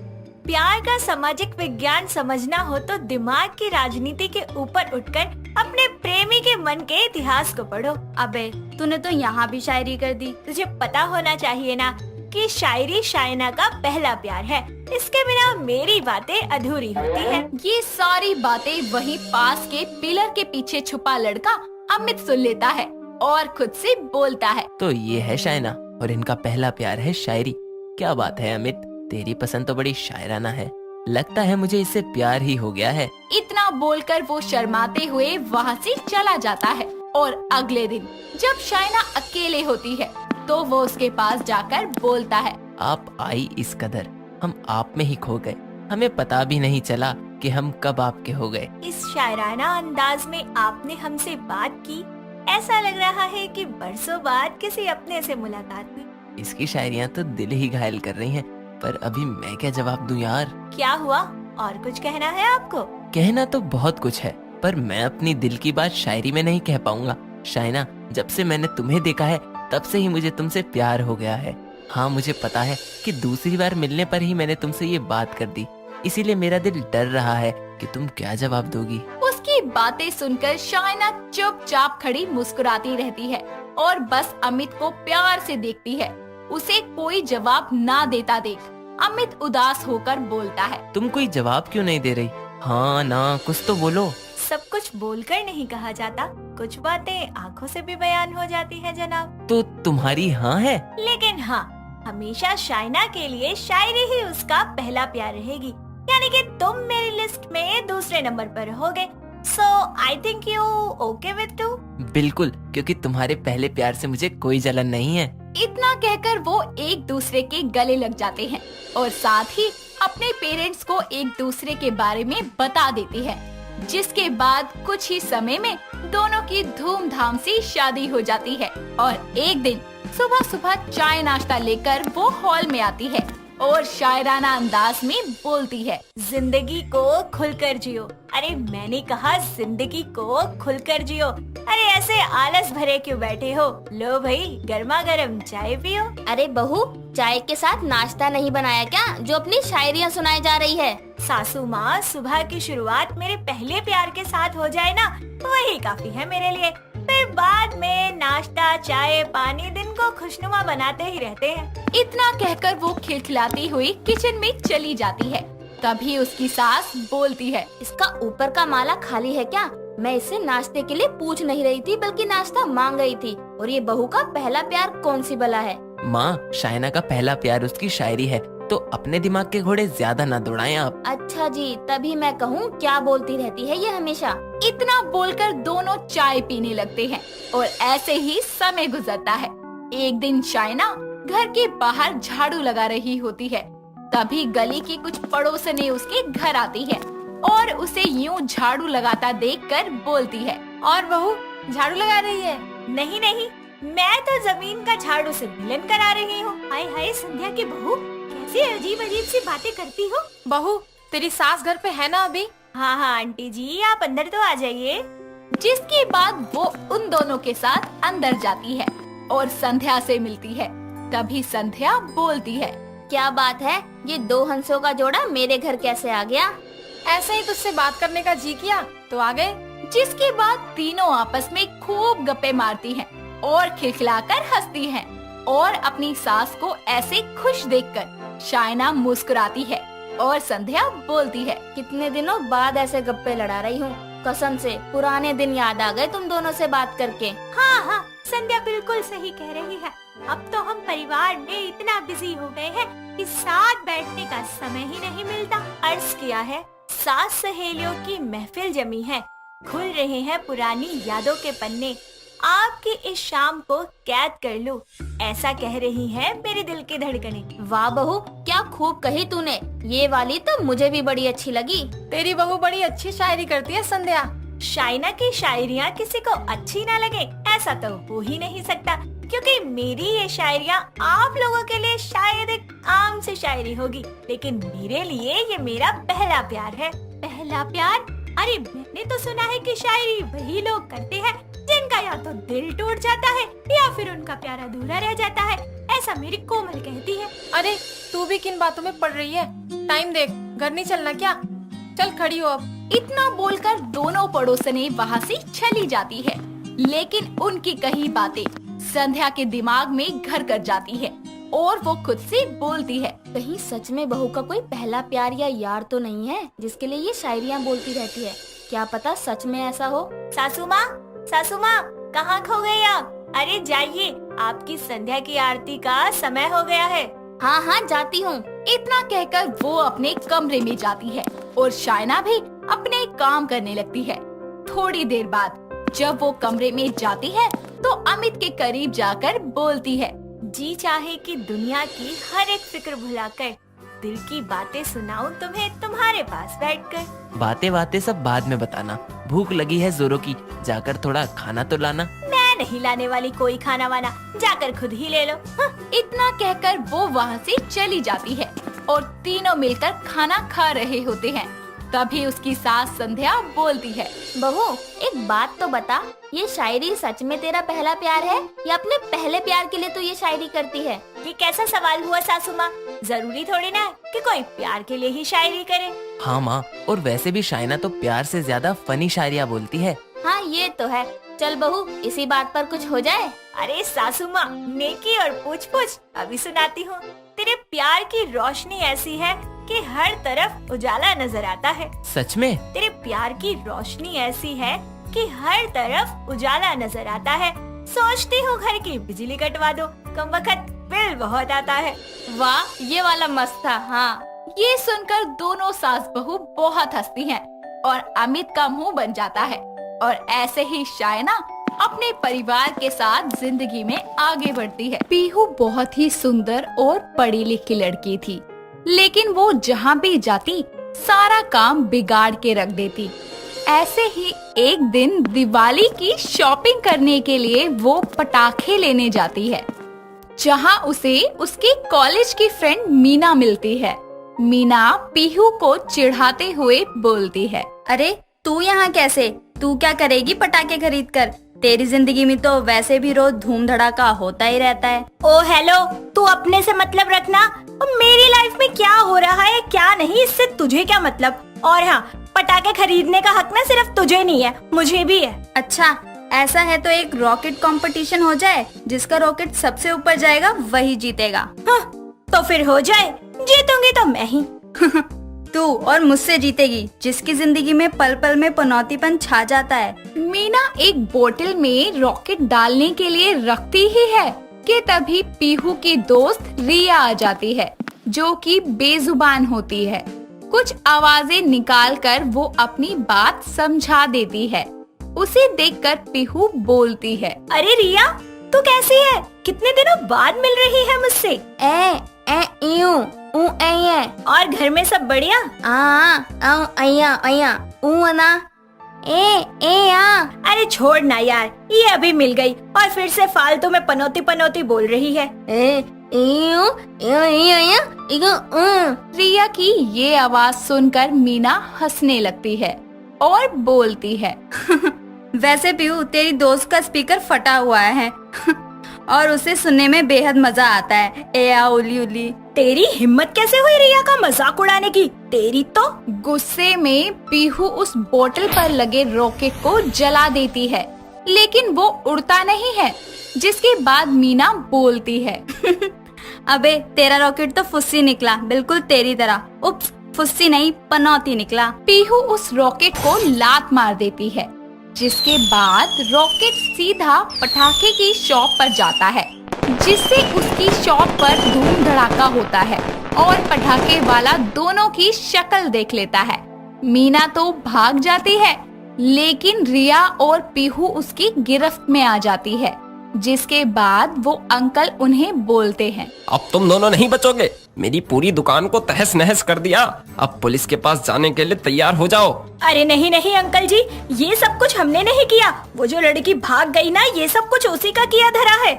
प्यार का सामाजिक विज्ञान समझना हो तो दिमाग की राजनीति के ऊपर उठकर अपने प्रेमी के मन के इतिहास को पढ़ो। अबे तूने तो यहाँ भी शायरी कर दी। तुझे पता होना चाहिए ना कि शायरी शाइना का पहला प्यार है। इसके बिना मेरी बातें अधूरी होती हैं। ये सारी बातें वहीं पास के पिलर के पीछे छुपा लड़का अमित सुन लेता है और खुद से बोलता है। तो ये है शाइना और इनका पहला प्यार है शायरी। क्या बात है अमित, तेरी पसंद तो बड़ी शायराना है। लगता है मुझे इससे प्यार ही हो गया है। इतना बोलकर वो शर्माते हुए वहाँ से चला जाता है। और अगले दिन जब शाइना अकेले होती है तो वो उसके पास जाकर बोलता है, आप आई इस कदर, हम आप में ही खो गए। हमें पता भी नहीं चला कि हम कब आपके हो गए। इस शायराना अंदाज में आपने हमसे बात की। ऐसा लग रहा है कि बरसों बाद किसी अपने से मुलाकात हुई। इसकी शायरियाँ तो दिल ही घायल कर रही हैं, पर अभी मैं क्या जवाब दूं यार। क्या हुआ, और कुछ कहना है आपको? कहना तो बहुत कुछ है, पर मैं अपनी दिल की बात शायरी में नहीं कह पाऊंगा। शाइना, जब से मैंने तुम्हें देखा है तब से ही मुझे तुमसे प्यार हो गया है। हाँ, मुझे पता है कि दूसरी बार मिलने पर ही मैंने तुमसे ये बात कर दी, इसीलिए मेरा दिल डर रहा है कि तुम क्या जवाब दोगी। उसकी बातें सुनकर शाइना चुपचाप खड़ी मुस्कुराती रहती है और बस अमित को प्यार से देखती है। उसे कोई जवाब ना देता देख अमित उदास होकर बोलता है, तुम कोई जवाब क्यों नहीं दे रही? हाँ ना, कुछ तो बोलो। सब कुछ बोलकर नहीं कहा जाता, कुछ बातें आंखों से भी बयान हो जाती है जनाब। तो तुम्हारी हाँ है? लेकिन हाँ, हमेशा शाइना के लिए शायरी ही उसका पहला प्यार रहेगी। यानी कि तुम मेरी लिस्ट में दूसरे नंबर पर रहोगे। So I think you okay with too? बिल्कुल, क्योंकि तुम्हारे पहले प्यार से मुझे कोई जलन नहीं है। इतना कहकर वो एक दूसरे के गले लग जाते हैं और साथ ही अपने पेरेंट्स को एक दूसरे के बारे में बता देती है, जिसके बाद कुछ ही समय में दोनों की धूमधाम से शादी हो जाती है। और एक दिन सुबह सुबह चाय नाश्ता लेकर वो हॉल में आती है और शायराना अंदाज में बोलती है, जिंदगी को खुलकर जियो। अरे मैंने कहा जिंदगी को खुलकर जियो। अरे ऐसे आलस भरे क्यों बैठे हो? लो भाई, गर्मा गर्म चाय पियो। अरे बहू, चाय के साथ नाश्ता नहीं बनाया क्या, जो अपनी शायरियाँ सुनाई जा रही है? सासू माँ, सुबह की शुरुआत मेरे पहले प्यार के साथ हो जाए ना, वही काफी है मेरे लिए। फिर बाद में नाश्ता, चाय, पानी दिन को खुशनुमा बनाते ही रहते हैं। इतना कहकर वो खिलखिलाती हुई किचन में चली जाती है। तभी उसकी सास बोलती है, इसका ऊपर का माला खाली है क्या? मैं इससे नाश्ते के लिए पूछ नहीं रही थी, बल्कि नाश्ता मांग रही थी। और ये बहू का पहला प्यार कौन सी बला है? माँ, शाइना का पहला प्यार उसकी शायरी है, तो अपने दिमाग के घोड़े ज्यादा ना दौड़ाएं आप। अच्छा जी, तभी मैं कहूँ क्या बोलती रहती है ये हमेशा। इतना बोलकर दोनों चाय पीने लगते हैं और ऐसे ही समय गुजरता है। एक दिन शाइना घर के बाहर झाड़ू लगा रही होती है। तभी गली की कुछ पड़ोसने उसके घर आती है और उसे यूं झाड़ू लगाता देखकर बोलती है, और बहू झाड़ू लगा रही है? नहीं नहीं, मैं तो जमीन का झाड़ू से मिलन करा रही हूँ। हाय हाय, संध्या की बहू कैसी अजीब अजीब सी बातें करती हो। बहू, तेरी सास घर पे है ना अभी? हाँ हाँ आंटी जी, आप अंदर तो आ जाइए। जिसके बाद वो उन दोनों के साथ अंदर जाती है और संध्या से मिलती है। तभी संध्या बोलती है, क्या बात है, ये दो हंसों का जोड़ा मेरे घर कैसे आ गया? ऐसे ही तुझसे बात करने का जी किया तो आ गए। जिसके बाद तीनों आपस में खूब गप्पे मारती हैं और खिलखिलाकर हंसती हैं और अपनी सास को ऐसे खुश देखकर शाइना मुस्कुराती है और संध्या बोलती है, कितने दिनों बाद ऐसे गप्पे लड़ा रही हूँ। कसम से पुराने दिन याद आ गए तुम दोनों से बात करके। हाँ हाँ, संध्या बिल्कुल सही कह रही है। अब तो हम परिवार में इतना बिजी हो गए हैं कि साथ बैठने का समय ही नहीं मिलता। अर्ज किया है, सात सहेलियों की महफिल जमी है, खुल रहे हैं पुरानी यादों के पन्ने, आपकी इस शाम को कैद कर लूं, ऐसा कह रही है मेरे दिल की धड़कने। वाह बहू, क्या खूब कही तूने। ये वाली तो मुझे भी बड़ी अच्छी लगी। तेरी बहू बड़ी अच्छी शायरी करती है संध्या। शाइना की शायरियाँ किसी को अच्छी ना लगे ऐसा तो हो ही नहीं सकता, क्योंकि मेरी ये शायरियाँ आप लोगों के लिए शायद एक आम सी शायरी होगी, लेकिन मेरे लिए ये मेरा पहला प्यार है। पहला प्यार? अरे मैंने तो सुना है कि शायरी वही लोग करते हैं जिनका या तो दिल टूट जाता है या फिर उनका प्यार अधूरा रह जाता है, ऐसा मेरी कोमल कहती है। अरे तू भी किन बातों में पड़ रही है? टाइम देख, घर नहीं चलना क्या? चल खड़ी हो अब। इतना बोलकर दोनों पड़ोसनें वहाँ से चली जाती है, लेकिन उनकी कही बातें संध्या के दिमाग में घर कर जाती है और वो खुद से बोलती है, कहीं सच में बहू का कोई पहला प्यार या यार तो नहीं है जिसके लिए ये शायरियाँ बोलती रहती है। क्या पता सच में ऐसा हो। सासू माँ कहाँ खो गई आप? अरे जाइए, आपकी संध्या की आरती का समय हो गया है। हाँ हाँ जाती हूँ। इतना कहकर वो अपने कमरे में जाती है और शायना भी अपने काम करने लगती है। थोड़ी देर बाद जब वो कमरे में जाती है तो अमित के करीब जाकर बोलती है, जी चाहे कि दुनिया की हर एक फिक्र भुलाकर दिल की बातें सुनाऊं तुम्हें तुम्हारे पास बैठकर। बातें सब बाद में बताना, भूख लगी है जोरों की, जाकर थोड़ा खाना तो लाना। मैं नहीं लाने वाली कोई खाना वाना, जाकर खुद ही ले लो। इतना कहकर वो वहाँ से चली जाती है और तीनों मिलकर खाना खा रहे होते हैं। तभी उसकी सास संध्या बोलती है, बहू एक बात तो बता, ये शायरी सच में तेरा पहला प्यार है या अपने पहले प्यार के लिए तू ये शायरी करती है? ये कैसा सवाल हुआ सासू माँ? जरूरी थोड़ी ना है कि कोई प्यार के लिए ही शायरी करे। हाँ माँ, और वैसे भी शायना तो प्यार से ज्यादा फनी शायरियाँ बोलती है। हाँ ये तो है। चल बहू इसी बात पर कुछ हो जाए। अरे सासू माँ, नेकी और पूछ अभी सुनाती हूँ। तेरे प्यार की रोशनी ऐसी है कि हर तरफ उजाला नजर आता है। सच में? तेरे प्यार की रोशनी ऐसी है कि हर तरफ उजाला नजर आता है। सोचती हूँ घर की बिजली कटवा दो, कमबख्त बिल बहुत आता है। वाह ये वाला मस्त था। हाँ ये सुनकर दोनों सास बहू बहुत हंसती हैं और अमित का मुंह बन जाता है। और ऐसे ही शायना अपने परिवार के साथ जिंदगी में आगे बढ़ती है। पीहू बहुत ही सुंदर और पढ़ी लिखी लड़की थी, लेकिन वो जहाँ भी जाती सारा काम बिगाड़ के रख देती। ऐसे ही एक दिन दिवाली की शॉपिंग करने के लिए वो पटाखे लेने जाती है, जहाँ उसे उसके कॉलेज की फ्रेंड मीना मिलती है। मीना पीहू को चिढ़ाते हुए बोलती है, अरे तू यहाँ कैसे? तू क्या करेगी पटाखे खरीद कर? तेरी जिंदगी में तो वैसे भी रोज धूम धड़ाका होता ही रहता है। ओ हेलो, तू अपने से मतलब रखना। मेरी लाइफ में क्या हो रहा है क्या नहीं, इससे तुझे क्या मतलब? और हाँ, पटाखे खरीदने का हक ना सिर्फ तुझे नहीं है, मुझे भी है। अच्छा ऐसा है तो एक रॉकेट कंपटीशन हो जाए, जिसका रॉकेट सबसे ऊपर जाएगा वही जीतेगा। हाँ, तो फिर हो जाए, जीतूंगी तो मैं ही। तू और मुझसे जीतेगी, जिसकी जिंदगी में पल पल में पनौतीपन छा जाता है। मीना एक बोतल में रॉकेट डालने के लिए रखती ही है कि तभी पीहू की दोस्त रिया आ जाती है, जो कि बेजुबान होती है। कुछ आवाजें निकालकर वो अपनी बात समझा देती है। उसे देखकर पीहू बोलती है, अरे रिया तू कैसी है? कितने दिनों बाद मिल रही है मुझसे। और घर में सब बढ़िया? अरे छोड़ ना यार, ये अभी मिल गई और फिर से फालतू में पनौती बोल रही है। रिया की ये आवाज सुनकर मीना हंसने लगती है और बोलती है, वैसे पीहू तेरी दोस्त का स्पीकर फटा हुआ है और उसे सुनने में बेहद मजा आता है। ए आ उली उली। तेरी हिम्मत कैसे हुई रिया का मजाक उड़ाने की? तेरी तो। गुस्से में पीहू उस बोतल पर लगे रॉकेट को जला देती है, लेकिन वो उड़ता नहीं है। जिसके बाद मीना बोलती है, अबे तेरा रॉकेट तो फुस्सी निकला, बिल्कुल तेरी तरह। उप्स, फुस्सी नहीं पनौती निकला। पीहू उस रॉकेट को लात मार देती है, जिसके बाद रॉकेट सीधा पटाखे की शॉप पर जाता है, जिससे उसकी शॉप पर धूम धड़ाका होता है और पटाखे वाला दोनों की शक्ल देख लेता है। मीना तो भाग जाती है, लेकिन रिया और पीहू उसकी गिरफ्त में आ जाती है, जिसके बाद वो अंकल उन्हें बोलते हैं, अब तुम दोनों नहीं बचोगे। मेरी पूरी दुकान को तहस नहस कर दिया। अब पुलिस के पास जाने के लिए तैयार हो जाओ। अरे नहीं नहीं अंकल जी, ये सब कुछ हमने नहीं किया। वो जो लड़की भाग गई ना, ये सब कुछ उसी का किया धरा है।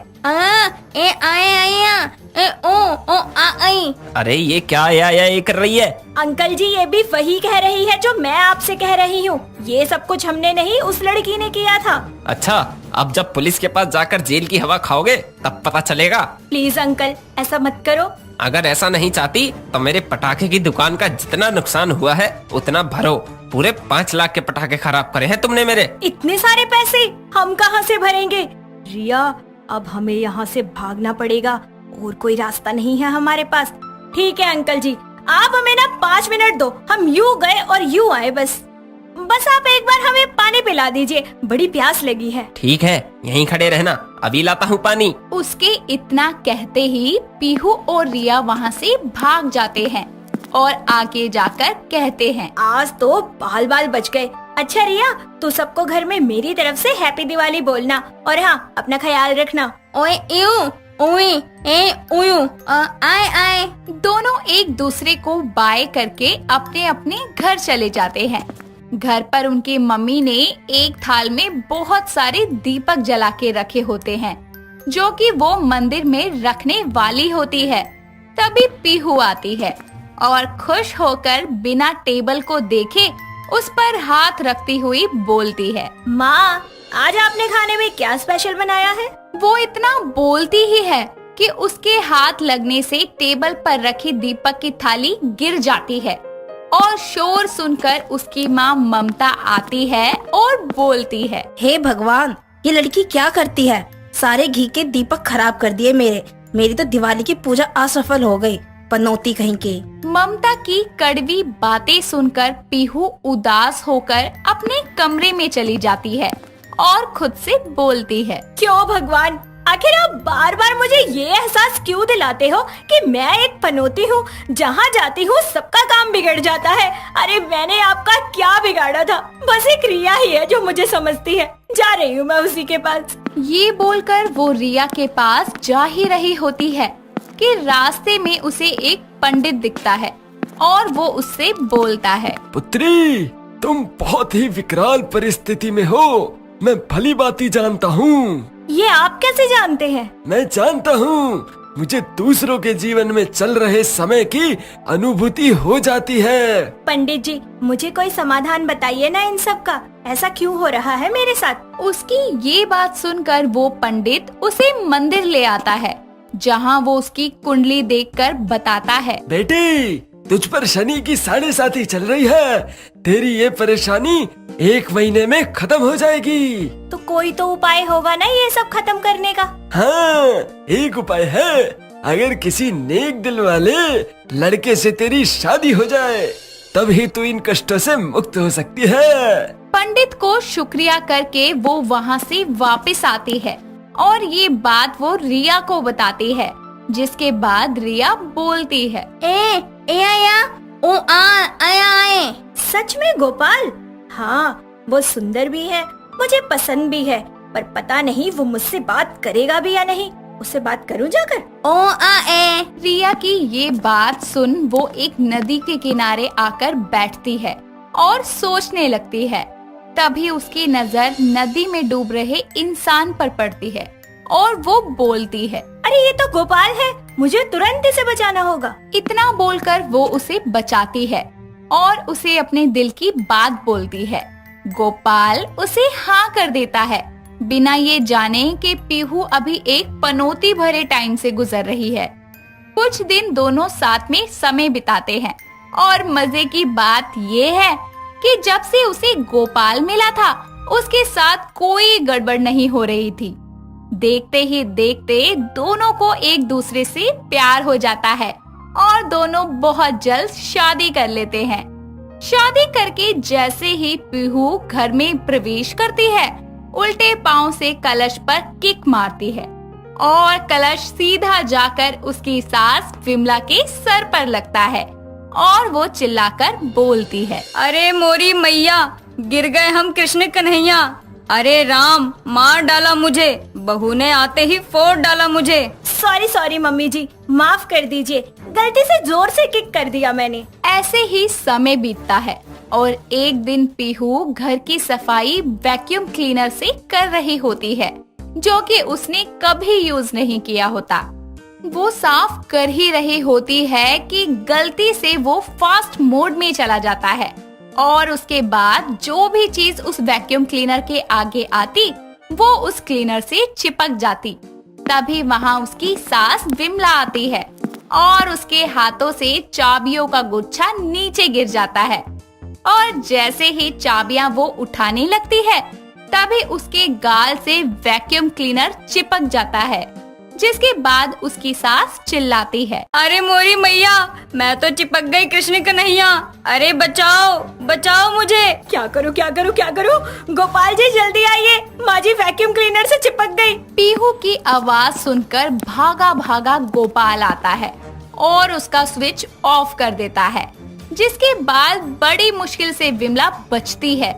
अरे ये क्या ये कर रही है? अंकल जी, ये भी वही कह रही है जो मैं आपसे कह रही हूँ। ये सब कुछ हमने नहीं, उस लड़की ने किया था। अच्छा, अब जब पुलिस के पास जाकर जेल की हवा खाओगे तब पता चलेगा। प्लीज अंकल, ऐसा मत करो। अगर ऐसा नहीं चाहती तो मेरे पटाखे की दुकान का जितना नुकसान हुआ है उतना भरो। पूरे 5 लाख के पटाखे खराब करे हैं तुमने मेरे। इतने सारे पैसे हम कहाँ से भरेंगे? रिया, अब हमें यहाँ से भागना पड़ेगा, और कोई रास्ता नहीं है हमारे पास। ठीक है अंकल जी, आप हमें ना 5 मिनट दो, हम यूँ गए और यूँ आए। बस आप एक बार हमें पानी पिला दीजिए, बड़ी प्यास लगी है। ठीक है, यहीं खड़े रहना, अभी लाता हूँ पानी। उसके इतना कहते ही पीहू और रिया वहाँ से भाग जाते हैं और आगे जाकर कहते हैं, आज तो बाल बाल बच गए। अच्छा रिया, तू सबको घर में मेरी तरफ से हैप्पी दिवाली बोलना, और हाँ, अपना ख्याल रखना। ओए आए आए। दोनों एक दूसरे को बाय करके अपने अपने घर चले जाते हैं। घर पर उनकी मम्मी ने एक थाल में बहुत सारे दीपक जला के रखे होते हैं, जो कि वो मंदिर में रखने वाली होती है। तभी पीहू आती है और खुश होकर बिना टेबल को देखे उस पर हाथ रखती हुई बोलती है, माँ, आज आपने खाने में क्या स्पेशल बनाया है? वो इतना बोलती ही है कि उसके हाथ लगने से टेबल पर रखी दीपक की थाली गिर जाती है और शोर सुनकर उसकी माँ ममता आती है और बोलती है, हे भगवान, ये लड़की क्या करती है? सारे घी के दीपक खराब कर दिए मेरी तो दिवाली की पूजा असफल हो गई, पनौती कहीं की। ममता की कड़वी बातें सुनकर पीहू उदास होकर अपने कमरे में चली जाती है और खुद से बोलती है, क्यों भगवान, आखिर आप बार बार मुझे ये एहसास क्यों दिलाते हो कि मैं एक पनौती हूँ? जहाँ जाती हूँ सबका काम बिगड़ जाता है। अरे मैंने आपका क्या बिगाड़ा था? बस एक रिया ही है जो मुझे समझती है। जा रही हूँ मैं उसी के पास। ये बोलकर वो रिया के पास जा ही रही होती है कि रास्ते में उसे एक पंडित दिखता है और वो उससे बोलता है, पुत्री, तुम बहुत ही विकराल परिस्थिति में हो, मैं भली बाती जानता हूँ। ये आप कैसे जानते हैं? मैं जानता हूँ, मुझे दूसरों के जीवन में चल रहे समय की अनुभूति हो जाती है। पंडित जी, मुझे कोई समाधान बताइए ना इन सब का, ऐसा क्यों हो रहा है मेरे साथ? उसकी ये बात सुनकर वो पंडित उसे मंदिर ले आता है, जहाँ वो उसकी कुंडली देखकर बताता है, बेटी, तुझ पर शनि की 7.5 चल रही है। तेरी ये परेशानी 1 महीने में खत्म हो जाएगी। तो कोई तो उपाय होगा ना ये सब खत्म करने का? हाँ, एक उपाय है। अगर किसी नेक दिल वाले लड़के से तेरी शादी हो जाए, तभी तू इन कष्टों से मुक्त हो सकती है। पंडित को शुक्रिया करके वो वहाँ से वापस आती है और ये बात वो रिया को बताती है, जिसके बाद रिया बोलती है, आया। सच में गोपाल? हाँ, वो सुंदर भी है, मुझे पसंद भी है, पर पता नहीं वो मुझसे बात करेगा भी या नहीं। उससे बात करूं जाकर? रिया की ये बात सुन वो एक नदी के किनारे आकर बैठती है और सोचने लगती है। तभी उसकी नजर नदी में डूब रहे इंसान पर पड़ती है और वो बोलती है, अरे ये तो गोपाल है, मुझे तुरंत इसे बचाना होगा। इतना बोलकर वो उसे बचाती है और उसे अपने दिल की बात बोलती है। गोपाल उसे हाँ कर देता है, बिना ये जाने कि पीहू अभी एक पनौती भरे टाइम से गुजर रही है। कुछ दिन दोनों साथ में समय बिताते हैं और मजे की बात ये है कि जब से उसे गोपाल मिला था, उसके साथ कोई गड़बड़ नहीं हो रही थी। देखते ही देखते दोनों को एक दूसरे से प्यार हो जाता है और दोनों बहुत जल्द शादी कर लेते हैं। शादी करके जैसे ही पीहू घर में प्रवेश करती है, उल्टे पांव से कलश पर किक मारती है और कलश सीधा जाकर उसकी सास विमला के सर पर लगता है और वो चिल्लाकर बोलती है, अरे मोरी मैया, गिर गए हम कृष्ण कन्हैया। अरे राम, मार डाला मुझे, बहू ने आते ही फोड़ डाला मुझे। सॉरी सॉरी मम्मी जी, माफ कर दीजिए, गलती से जोर से किक कर दिया मैंने। ऐसे ही समय बीतता है और एक दिन पीहू घर की सफाई वैक्यूम क्लीनर से कर रही होती है, जो कि उसने कभी यूज नहीं किया होता। वो साफ कर ही रही होती है कि गलती से वो फास्ट मोड में चला जाता है और उसके बाद जो भी चीज उस वैक्यूम क्लीनर के आगे आती वो उस क्लीनर से चिपक जाती। तभी वहाँ उसकी सास विमला आती है और उसके हाथों से चाबियों का गुच्छा नीचे गिर जाता है और जैसे ही चाबियां वो उठाने लगती है तभी उसके गाल से वैक्यूम क्लीनर चिपक जाता है, जिसके बाद उसकी सास चिल्लाती है, अरे मोरी मैया, मैं तो चिपक गई कृष्ण कन्हैया, अरे बचाओ बचाओ मुझे। क्या करूं क्या करूं क्या करूं? गोपाल जी जल्दी आइए, माँ जी वैक्यूम क्लीनर से चिपक गई। पीहू की आवाज सुनकर भागा भागा गोपाल आता है और उसका स्विच ऑफ कर देता है, जिसके बाद बड़ी मुश्किल से विमला बचती है।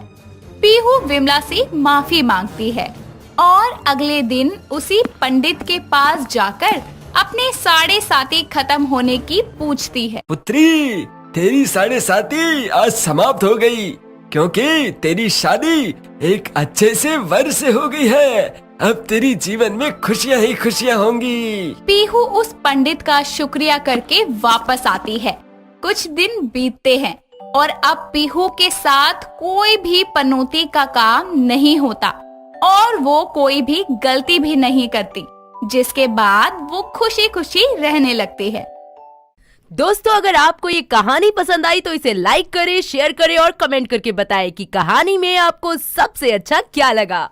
पीहू विमला से माफी मांगती है और अगले दिन उसी पंडित के पास जाकर अपने साढ़े साथी खत्म होने की पूछती है। पुत्री, तेरी साढ़े साथी आज समाप्त हो गई, क्योंकि तेरी शादी एक अच्छे से वर से हो गई है। अब तेरी जीवन में खुशियाँ ही खुशियाँ होंगी। पीहू उस पंडित का शुक्रिया करके वापस आती है। कुछ दिन बीतते हैं और अब पीहू के साथ कोई भी पनौती का काम नहीं होता और वो कोई भी गलती भी नहीं करती, जिसके बाद वो खुशी खुशी रहने लगती है। दोस्तों, अगर आपको ये कहानी पसंद आई तो इसे लाइक करें, शेयर करें और कमेंट करके बताएं कि कहानी में आपको सबसे अच्छा क्या लगा।